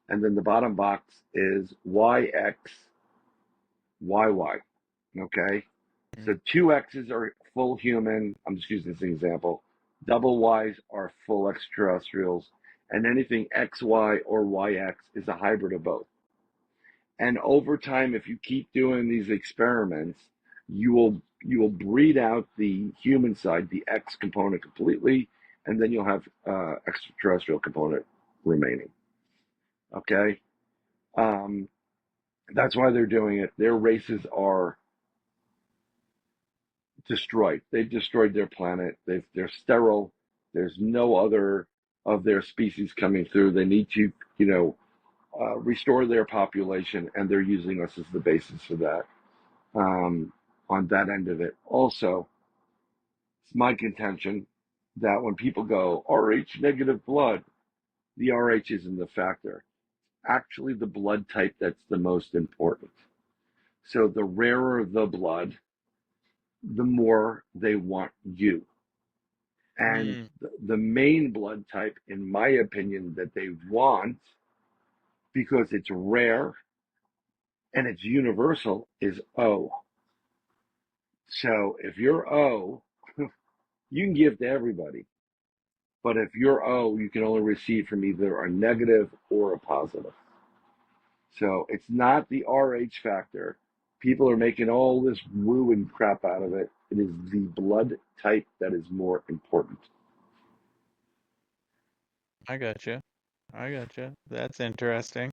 And then the bottom box is YX, YY. Okay? So 2 X's are full human. I'm just using this example. Double Y's are full extraterrestrials. and anything XY or YX is a hybrid of both. And over time, if you keep doing these experiments, you will breed out the human side, the X component completely, and then you'll have extraterrestrial component remaining. Okay, that's why they're doing it. Their races are destroyed. They've destroyed their planet. They're sterile. There's no other of their species coming through. They need to, restore their population, and they're using us as the basis for that. On that end of it. Also, it's my contention that when people go RH negative blood, the RH isn't the factor. Actually, the blood type that's the most important. So the rarer the blood, the more they want you. And the main blood type, in my opinion, that they want, because it's rare and it's universal, is O. So if you're O, you can give to everybody. But if you're O, you can only receive from either a negative or a positive. So it's not the RH factor. People are making all this woo and crap out of it. It is the blood type that is more important. I gotcha. That's interesting.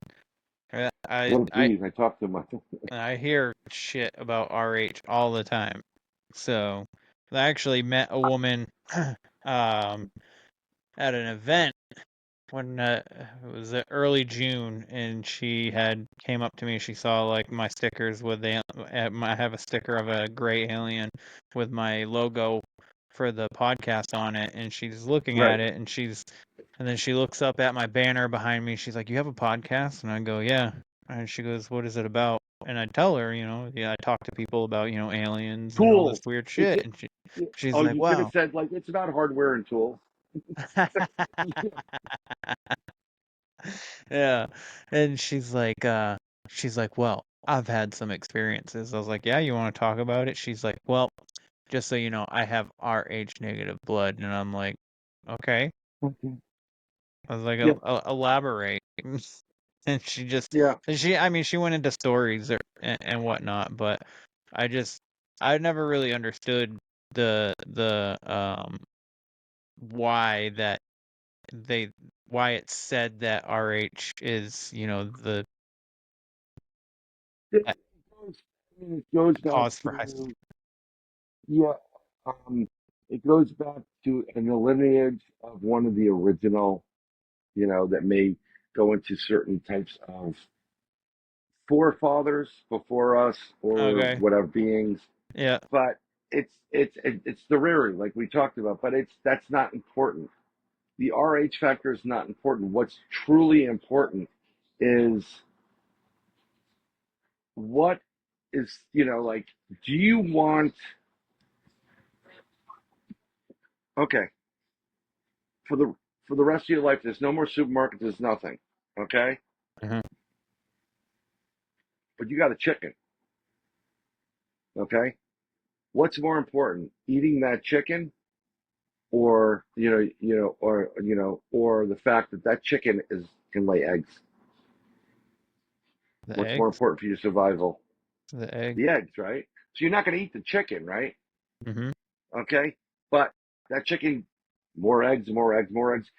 What a breeze. I talk to my... I hear shit about RH all the time. So I actually met a woman at an event when it was early June, and she had came up to me. She saw like my stickers with I have a sticker of a gray alien with my logo for the podcast on it, and she's looking at it, and then she looks up at my banner behind me. She's like, "You have a podcast?" And I go, "Yeah." And she goes, "What is it about?" And I tell her, I talk to people about, aliens and all this Tools. weird shit. And she's like, You could have "Wow." said, like, it's about hardware and tools. Yeah. And she's like, "Well, I've had some experiences." I was like, "Yeah, you want to talk about it?" She's like, "Well, just so you know, I have RH negative blood." And I'm like, "Okay." I was like, Yeah. Elaborate." And Yeah. she went into stories and whatnot, but I never really understood the why that why it said that RH is, the It goes back cause for high. to, yeah, it goes back to in the lineage of one of the original, that may go into certain types of forefathers before us or Okay. whatever beings. Yeah. But it's the rarity, like we talked about, but that's not important. The RH factor is not important. What's truly important is what is, like, do you want, okay, for the rest of your life, there's no more supermarkets, there's nothing, okay? Uh-huh. But you got a chicken, okay? What's more important, eating that chicken, or or the fact that that chicken can lay eggs? The What's more eggs? important for your survival? The egg. The eggs, right? So you're not going to eat the chicken, right? Mm-hmm. Okay, but that chicken, more eggs, more eggs, more eggs.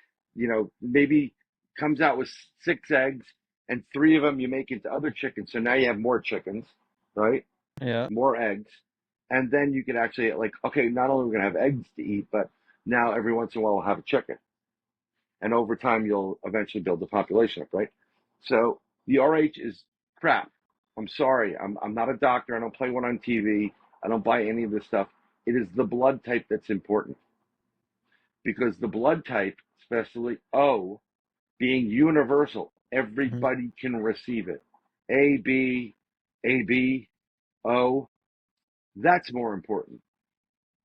Maybe comes out with 6 eggs, and 3 of them you make into other chickens. So now you have more chickens, right? Yeah. More eggs, and then you can actually, like, okay, not only are we gonna have eggs to eat, but now every once in a while we'll have a chicken, and over time you'll eventually build the population up, right? So the RH is crap. I'm sorry, I'm not a doctor. I don't play one on TV. I don't buy any of this stuff. It is the blood type that's important, because the blood type, especially O, being universal, Mm-hmm. everybody can receive it. AB, AB, O, that's more important.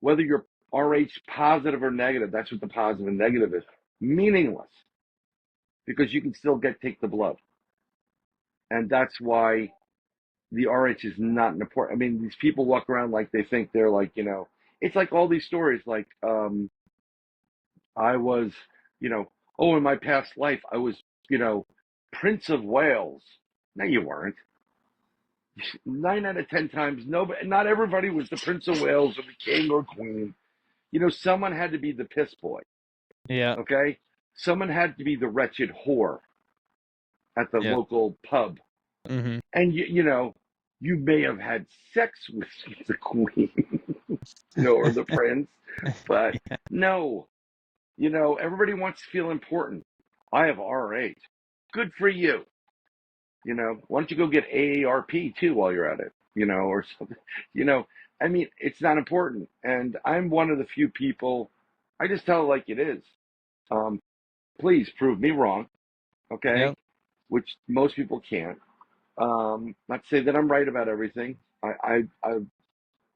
Whether you're RH positive or negative, that's what the positive and negative is. Meaningless, because you can still take the blood. And that's why the RH is not an important. I mean, these people walk around like they think they're like, it's like all these stories like, I was, oh, in my past life, I was, Prince of Wales. No, you weren't. 9 out of 10 times, not everybody was the Prince of Wales or the king or queen. Someone had to be the piss boy. Yeah. Okay? Someone had to be the wretched whore at the Yep. local pub. Mm-hmm. And, you may have had sex with the queen, or the prince, but no, everybody wants to feel important. I have RH. Good for you. Why don't you go get AARP too while you're at it, or something, I mean, it's not important. And I'm one of the few people, I just tell it like it is. Please prove me wrong, okay? Yep. Which most people can't. Not to say that I'm right about everything. I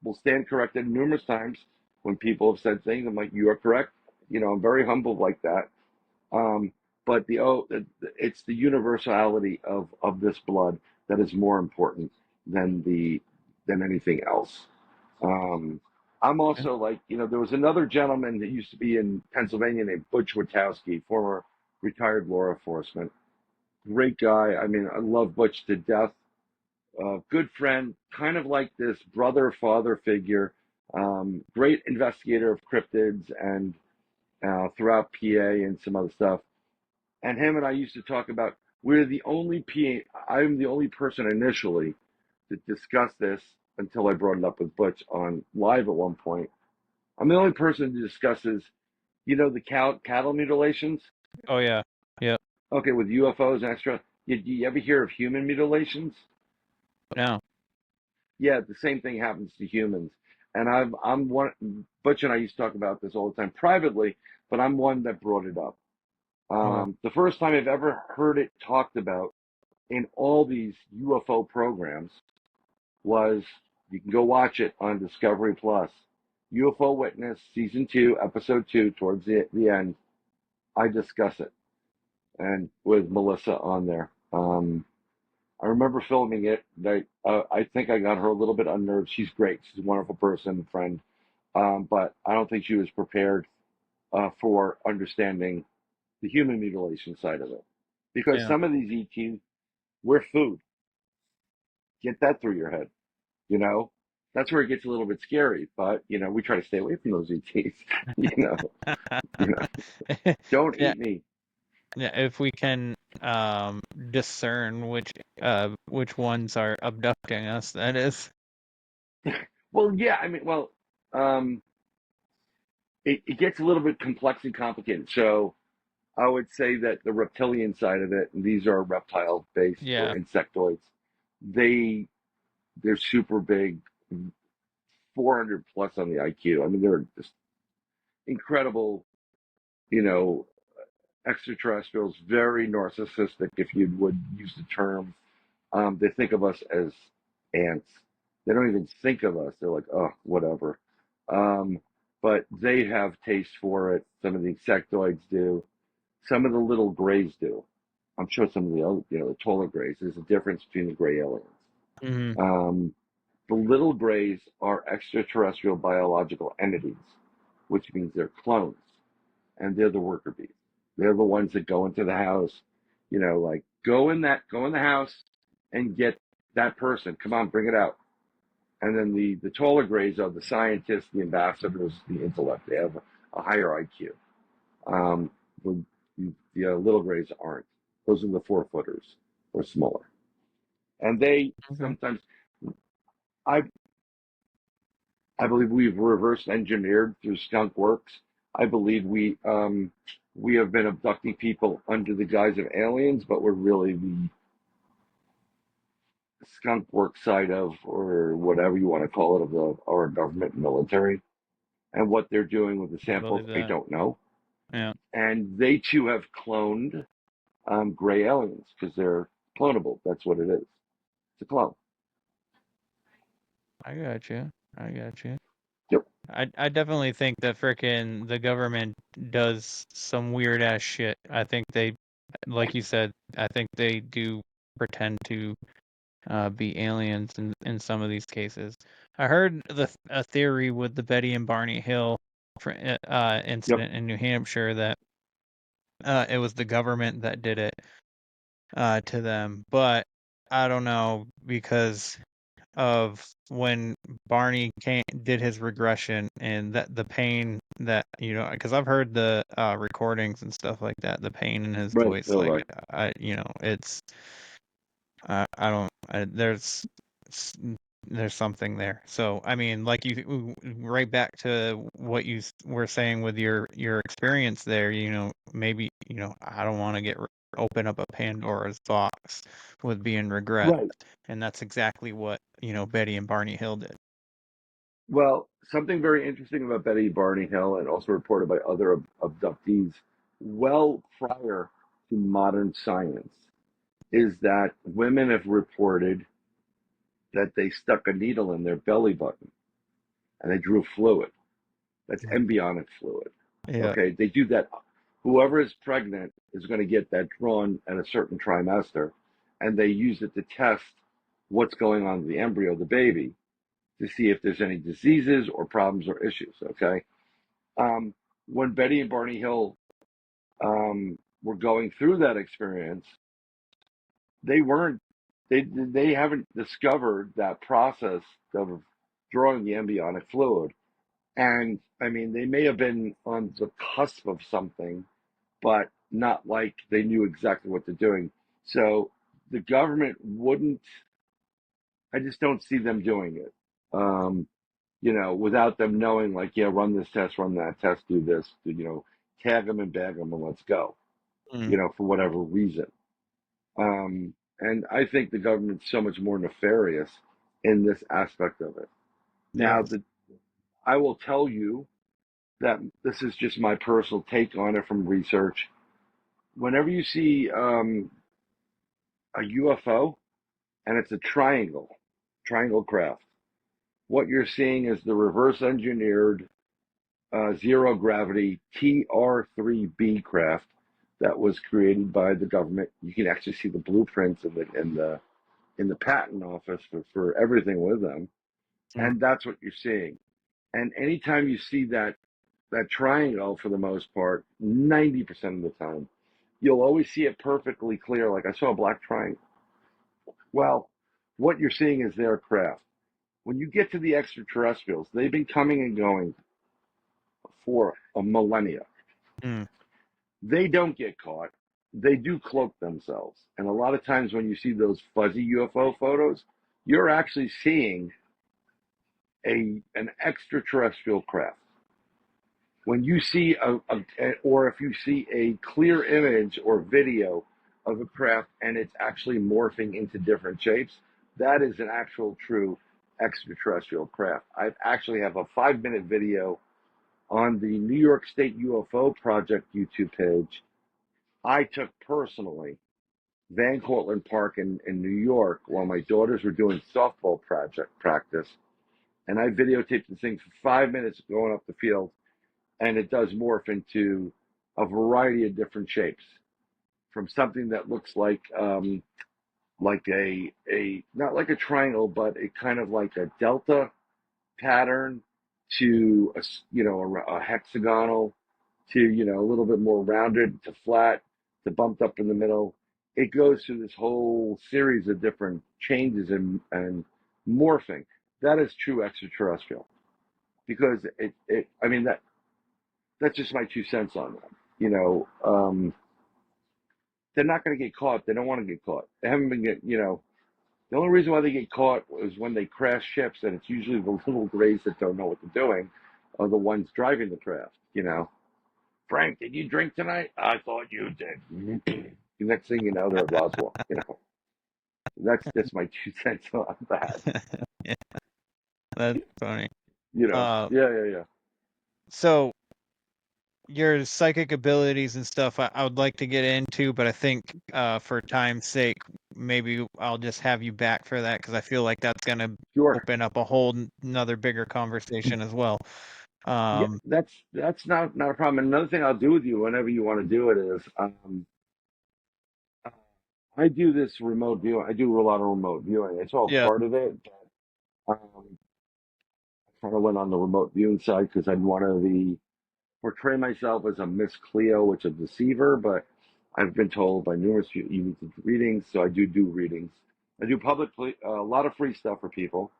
will stand corrected numerous times when people have said things. I'm like, you are correct. I'm very humble like that. But it's the universality of this blood that is more important than anything else. I'm also like, there was another gentleman that used to be in Pennsylvania named Butch Witowski, former retired law enforcement. Great guy. I mean, I love Butch to death. Good friend, kind of like this brother father figure. Great investigator of cryptids and throughout PA and some other stuff. And him and I used to talk about, I'm the only person initially to discuss this until I brought it up with Butch on live at one point. I'm the only person who discusses, the cattle mutilations. Oh yeah. Yep. Okay, with UFOs and extra. You ever hear of human mutilations? No. Yeah, the same thing happens to humans. And I'm one. Butch and I used to talk about this all the time privately, but I'm one that brought it up. The first time I've ever heard it talked about in all these UFO programs was, you can go watch it on Discovery Plus. UFO Witness, Season 2, Episode 2, towards the end. I discuss it, and with Melissa on there. I remember filming it. I think I got her a little bit unnerved. She's great. She's a wonderful person, friend. But I don't think she was prepared for understanding the human mutilation side of it. Because Yeah. some of these ETs, we're food. Get that through your head. That's where it gets a little bit scary. But we try to stay away from those ETs. Don't Yeah. eat me. Yeah. If we can discern which ones are abducting us, that is. Well, yeah. I mean, it gets a little bit complex and complicated. So I would say that the reptilian side of it, and these are reptile based Yeah. or insectoids, they're super big, 400 plus on the IQ. I mean, they're just incredible, you know, extraterrestrials, very narcissistic, if you would use the term. They think of us as ants. They don't even think of us. They're like, oh, whatever. But they have taste for it. Some of the insectoids do. Some of the little grays do. I'm sure some of the other, the taller grays. There's a difference between the gray aliens. Mm-hmm. The little grays are extraterrestrial biological entities, which means they're clones, and they're the worker bees. They're the ones that go into the house, like go in the house and get that person. Come on, bring it out. And then the taller grays are the scientists, the ambassadors, the intellect. They have a higher IQ. The little grays aren't. Those are the 4-footers or smaller. And they sometimes, I believe we've reverse engineered through Skunk Works. I believe we have been abducting people under the guise of aliens, but we're really the Skunk Works side of, or whatever you want to call it, of our government and military. And what they're doing with the samples, I don't know. Yeah. And they too have cloned gray aliens because they're clonable. That's what it is. It's a clone. I got you. Yep. I definitely think that frickin' the government does some weird ass shit. I think they, like you said, I think they do pretend to be aliens in some of these cases. I heard a theory with the Betty and Barney Hill incident in New Hampshire that it was the government that did it to them. But I don't know, because of when Barney did his regression, and that the pain that, because I've heard the recordings and stuff like that, the pain in his Right. voice, So like like, it's I don't s- there's something there. So I mean, like, you right back to what you were saying with your experience there. Maybe, I don't want to open up a Pandora's box with being regressed, right. and that's exactly what Betty and Barney Hill did. Well, something very interesting about Betty Barney Hill, and also reported by other abductees, well prior to modern science, is that women have reported that they stuck a needle in their belly button and they drew fluid. That's embryonic fluid. Yeah. Okay, they do that. Whoever is pregnant is going to get that drawn at a certain trimester, and they use it to test what's going on with the embryo, the baby, to see if there's any diseases or problems or issues. Okay, when Betty and Barney Hill were going through that experience, they weren't. They haven't discovered that process of drawing the embryonic fluid. And I mean, they may have been on the cusp of something, but not like they knew exactly what they're doing. So the government wouldn't, I just don't see them doing it, without them knowing, like, yeah, run this test, run that test, do this, tag them and bag them and let's go, Mm. for whatever reason. And I think the government's so much more nefarious in this aspect of it. Yeah. Now, I will tell you that this is just my personal take on it from research. Whenever you see a UFO and it's a triangle craft, what you're seeing is the reverse engineered zero gravity TR-3B craft that was created by the government. You can actually see the blueprints in the patent office for everything with them, and that's what you're seeing. And anytime you see that triangle, for the most part, 90% of the time, you'll always see it perfectly clear. Like, I saw a black triangle. Well, what you're seeing is their craft. When you get to the extraterrestrials, they've been coming and going for a millennia. Mm. They don't get caught. They do cloak themselves. And a lot of times when you see those fuzzy UFO photos, you're actually seeing an extraterrestrial craft. When you see or if you see a clear image or video of a craft and it's actually morphing into different shapes, that is an actual true extraterrestrial craft. I actually have a 5-minute video on the New York State UFO Project YouTube page. I took personally Van Cortlandt Park in New York while my daughters were doing softball practice, and I videotaped the thing for 5 minutes going up the field, and it does morph into a variety of different shapes, from something that looks like a not like a triangle, but a kind of like a delta pattern, to a hexagonal, to a little bit more rounded, to flat, to bumped up in the middle. It goes through this whole series of different changes and morphing. That is true extraterrestrial, because I mean, that's just my 2 cents on that. They're not going to get caught. They don't want to get caught. They haven't been the only reason why they get caught is when they crash ships, and it's usually the little grays that don't know what they're doing are the ones driving the craft. Frank, did you drink tonight? I thought you did. The next thing you know, they're at Roswell. That's my 2 cents on that. Yeah, that's funny. Yeah. So your psychic abilities and stuff, I would like to get into, but I think for time's sake, maybe I'll just have you back for that, because I feel like that's going to open up a whole another bigger conversation as well. Yeah, that's not a problem. Another thing I'll do with you whenever you want to do it is, I do this remote viewing. I do a lot of remote viewing. It's all Yeah. part of it. But, I kind of went on the remote viewing side because I'm one of the portray myself as a Miss Cleo, which is a deceiver, but I've been told by numerous people you need to do readings, so I do readings. I do a lot of free stuff for people,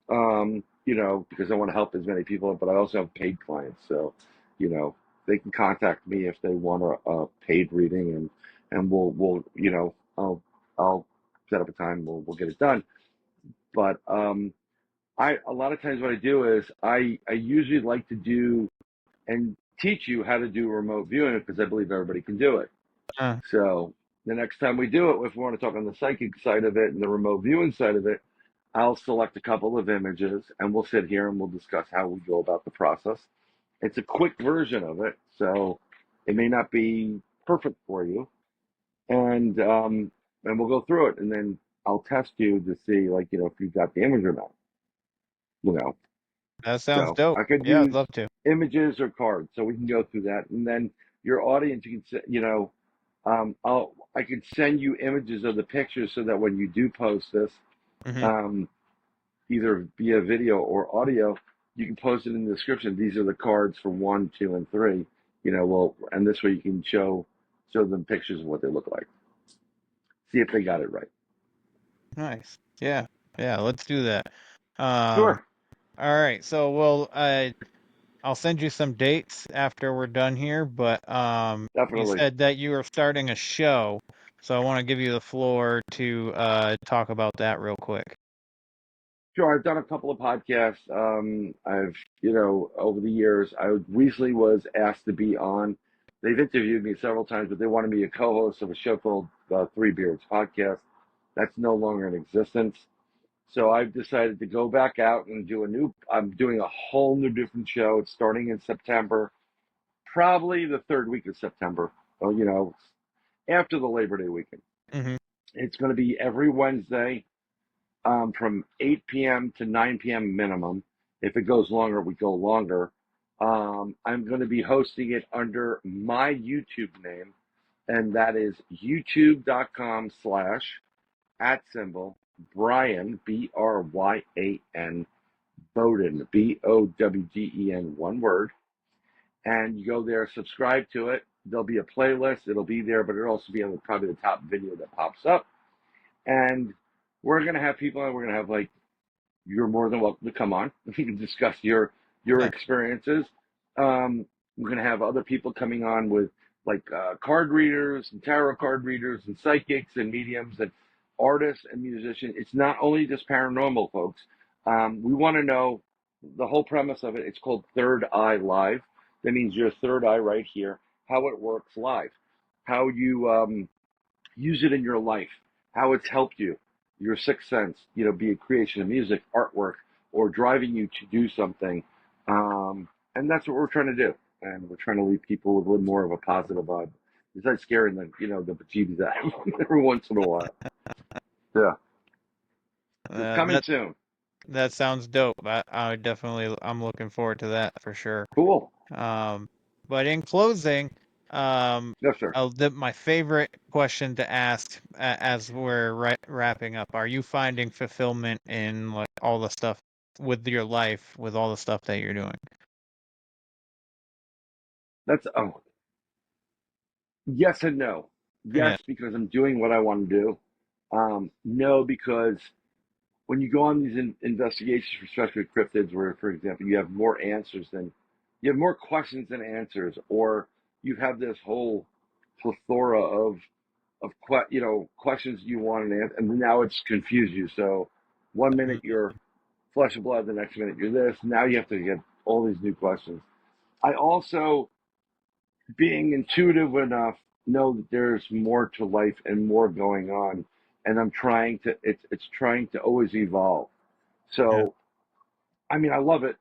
because I want to help as many people, but I also have paid clients, so, they can contact me if they want a paid reading, and we'll I'll set up a time, we'll get it done. But a lot of times what I do is I usually like to do and teach you how to do remote viewing because I believe everybody can do it. So the next time we do it, if we want to talk on the psychic side of it and the remote viewing side of it, I'll select a couple of images and we'll sit here and we'll discuss how we go about the process. It's a quick version of it, so it may not be perfect for you, and we'll go through it, and then I'll test you to see, if you've got the image or not. That sounds So dope. I could Yeah, I'd use love to. images or cards, so we can go through that, and then your audience, you can I could send you images of the pictures so that when you do post this, either via video or audio, you can post it in the description. These are the cards for 1, 2, and 3. And this way you can show them pictures of what they look like. See if they got it right. Nice. Yeah. Yeah, let's do that. Sure. All right. So, I'll send you some dates after we're done here, but you Definitely. said that you are starting a show, so I want to give you the floor to talk about that real quick. Sure, I've done a couple of podcasts. I've, over the years, I recently was asked to be on. They've interviewed me several times, but they wanted me a co-host of a show called Three Beards Podcast. That's no longer in existence. So I've decided to go back out and I'm doing a whole new different show. It's starting in September, probably the third week of September, after the Labor Day weekend. It's going to be every Wednesday from 8 p.m. to 9 p.m. minimum. If it goes longer, we go longer. I'm going to be hosting it under my YouTube name, and that is youtube.com/@Bryan, Bryan, Bowden, Bowden, one word. And you go there, subscribe to it. There'll be a playlist. It'll be there, but it'll also be on probably the top video that pops up. And we're going to have people, and we're going to have you're more than welcome to come on. We can discuss your experiences. We're going to have other people coming on with card readers and tarot card readers and psychics and mediums and artists and musicians. It's not only just paranormal, folks. We want to know the whole premise of it. It's called Third Eye Live. That means your third eye right here, how it works live, how you use it in your life, how it's helped you, your sixth sense, be a creation of music, artwork, or driving you to do something. And that's what we're trying to do. And we're trying to leave people with a little more of a positive vibe. Besides scaring the bejeebies out of them every once in a while. Yeah. It's coming soon. That sounds dope. I'm looking forward to that for sure. Cool. But in closing, yes, sir. My favorite question to ask as we're wrapping up: are you finding fulfillment in all the stuff with your life, with all the stuff that you're doing? That's yes and no. Yes, because I'm doing what I want to do. No, because when you go on these investigations, especially with cryptids, where, for example, you have more questions than answers, or you have this whole plethora of questions you want and answer, and now it's confused you. So one minute you're flesh and blood, the next minute you're this. Now you have to get all these new questions. I also, being intuitive enough, know that there's more to life and more going on, and I'm trying to. It's trying to always evolve. So, I mean, I love it.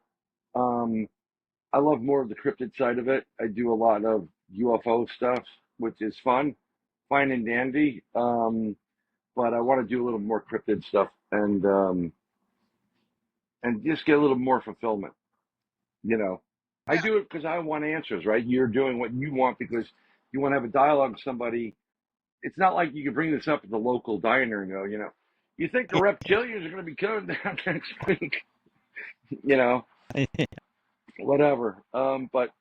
I love more of the cryptid side of it. I do a lot of UFO stuff, which is fun, fine and dandy. But I want to do a little more cryptid stuff and just get a little more fulfillment. I do it because I want answers, right? You're doing what you want because you want to have a dialogue with somebody. It's not like you can bring this up at the local diner and go, you think the reptilians are going to be coming down next week? Whatever. But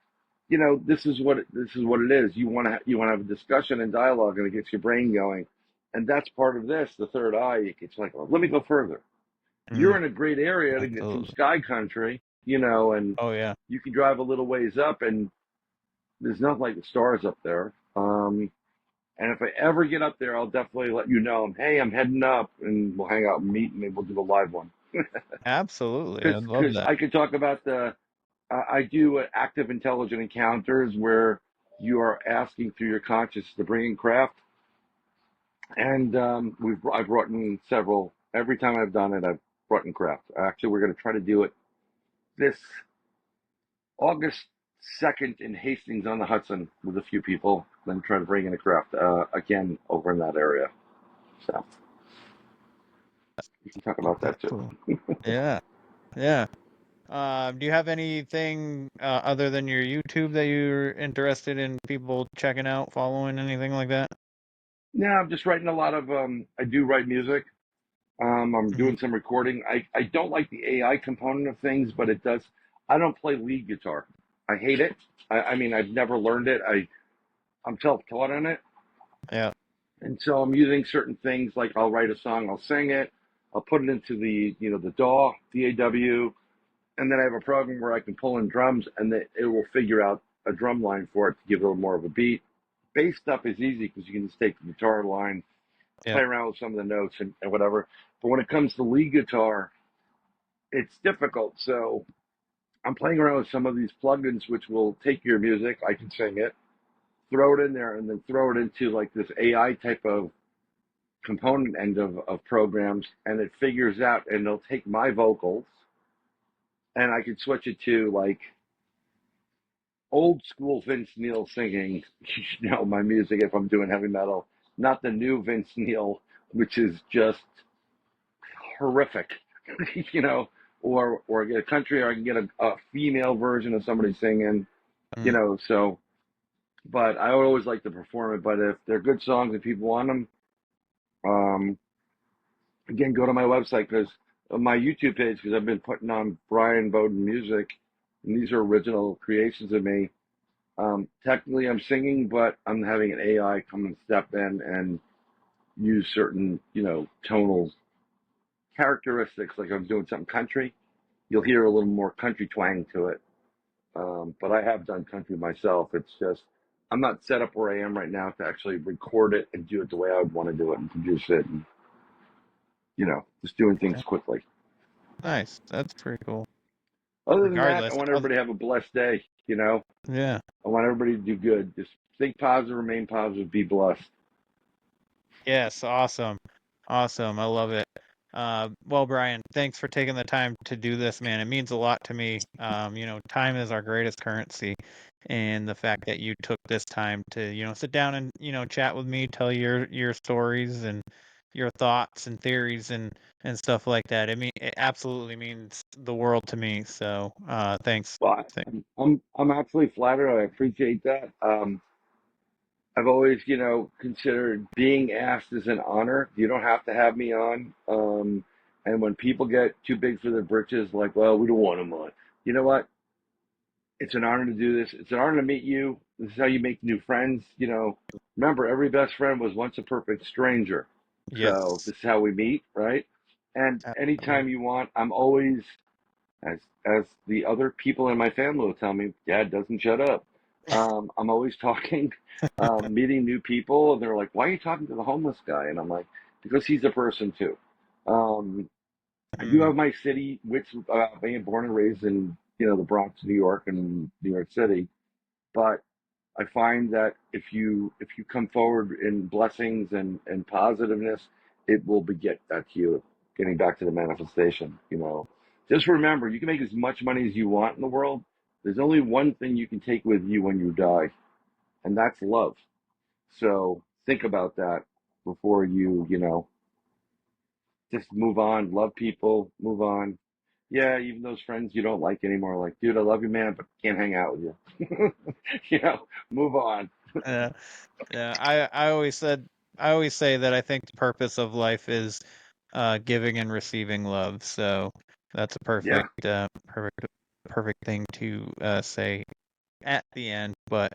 you know, this is what it is. You want to have a discussion and dialogue, and it gets your brain going, and that's part of this. The third eye. It's like, well, let me go further. You're in a great area to get some Absolutely. sky country, you know, and Oh yeah. you can drive a little ways up, and there's nothing like the stars up there. And if I ever get up there, I'll definitely let you know. Hey, I'm heading up, and we'll hang out and meet, and maybe we'll do a live one. Absolutely. I'd love Because that. I could talk about I do active intelligent encounters where you are asking through your conscious to bring in craft, and I've brought in several. Every time I've done it, I've brought in craft. Actually, we're going to try to do it this August 2nd in Hastings on the Hudson with a few people, then try to bring in a craft again over in that area. So we can talk about that That's too. cool. Yeah. Yeah. Do you have anything other than your YouTube that you're interested in people checking out, following, anything like that? Yeah, I'm just writing a lot of. I do write music. I'm Hmm. doing some recording. I don't like the AI component of things, but it does. I don't play lead guitar. I hate it. I mean, I've never learned it. I'm self-taught on it. Yeah. And so I'm using certain things like I'll write a song, I'll sing it, I'll put it into the the DAW, DAW, and then I have a program where I can pull in drums and it will figure out a drum line for it to give it a little more of a beat. Bass stuff is easy because you can just take the guitar line, Yeah. play around with some of the notes and whatever. But when it comes to lead guitar, it's difficult. So I'm playing around with some of these plugins which will take your music, I can sing it, throw it in there, and then throw it into like this AI type of component end of programs, and it figures out, and it'll take my vocals, and I could switch it to like old school Vince Neil singing, my music if I'm doing heavy metal, not the new Vince Neil, which is just horrific, or get a country, or I can get a female version of somebody singing, Mm. so, but I would always like to perform it, but if they're good songs and people want them, again, go to my website because my YouTube page, because I've been putting on Bryan Bowden music, and these are original creations of me. Technically, I'm singing, but I'm having an AI come and step in and use certain, tonal characteristics. Like I'm doing something country, you'll hear a little more country twang to it. But I have done country myself. It's just I'm not set up where I am right now to actually record it and do it the way I would want to do it and produce it, and just doing things Yeah. quickly. Nice. That's pretty cool. Other than that, I Regardless, want everybody to have a blessed day. yeah. I want everybody to do good. Just think positive, remain positive, be blessed. Yes, awesome. Awesome. I love it. Well, Brian, thanks for taking the time to do this, man. It means a lot to me. Time is our greatest currency, and the fact that you took this time to, sit down and, chat with me, tell your stories and your thoughts and theories and stuff like that. It absolutely means the world to me. So, thanks. Well, I'm absolutely flattered. I appreciate that. I've always, considered being asked as an honor. You don't have to have me on. And when people get too big for their britches, like, well, we don't want them on. You know what? It's an honor to do this. It's an honor to meet you. This is how you make new friends. Remember, every best friend was once a perfect stranger. So Yes, this is how we meet, right? And absolutely. anytime you want, I'm always, as the other people in my family will tell me, Dad doesn't shut up. I'm always talking, meeting new people, and they're like, "Why are you talking to the homeless guy?" And I'm like, "Because he's a person too." Um, I do Mm, have my city, which being born and raised in the Bronx, New York, and New York City, but I find that if you come forward in blessings and positiveness, it will beget that to you. Getting back to the manifestation, just remember you can make as much money as you want in the world. There's only one thing you can take with you when you die, and that's love. So think about that before you just move on. Love people, move on. Yeah, even those friends you don't like anymore, like, dude, I love you, man, but can't hang out with you. Move on. yeah. Yeah, I always say that I think the purpose of life is giving and receiving love. So that's a Yeah. perfect thing to say at the end. But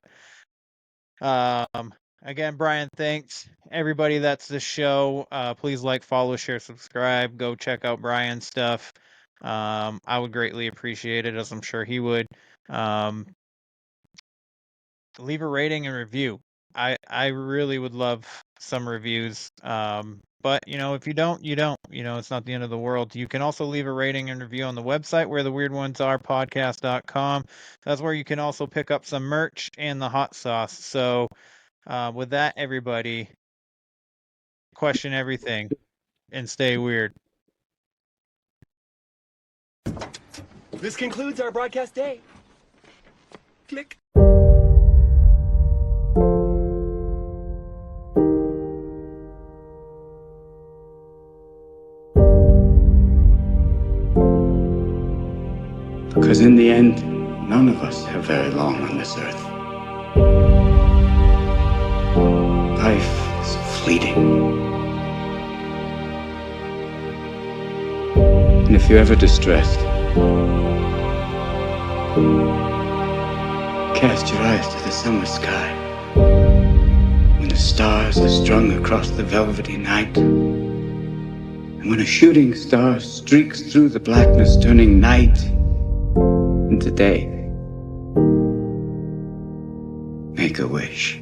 again, Brian, thanks. Everybody, that's the show. Please like, follow, share, subscribe. Go check out Brian's stuff. I would greatly appreciate it, as I'm sure he would. Leave a rating and review. I really would love some reviews. But if you don't, you don't. It's not the end of the world. You can also leave a rating and review on the website, where the weird ones are, podcast.com. That's where you can also pick up some merch and the hot sauce. So with that, everybody, question everything and stay weird. This concludes our broadcast day. Click. Because in the end, none of us have very long on this earth. Life is fleeting. And if you're ever distressed, cast your eyes to the summer sky, when the stars are strung across the velvety night, and when a shooting star streaks through the blackness, turning night into day. Make a wish.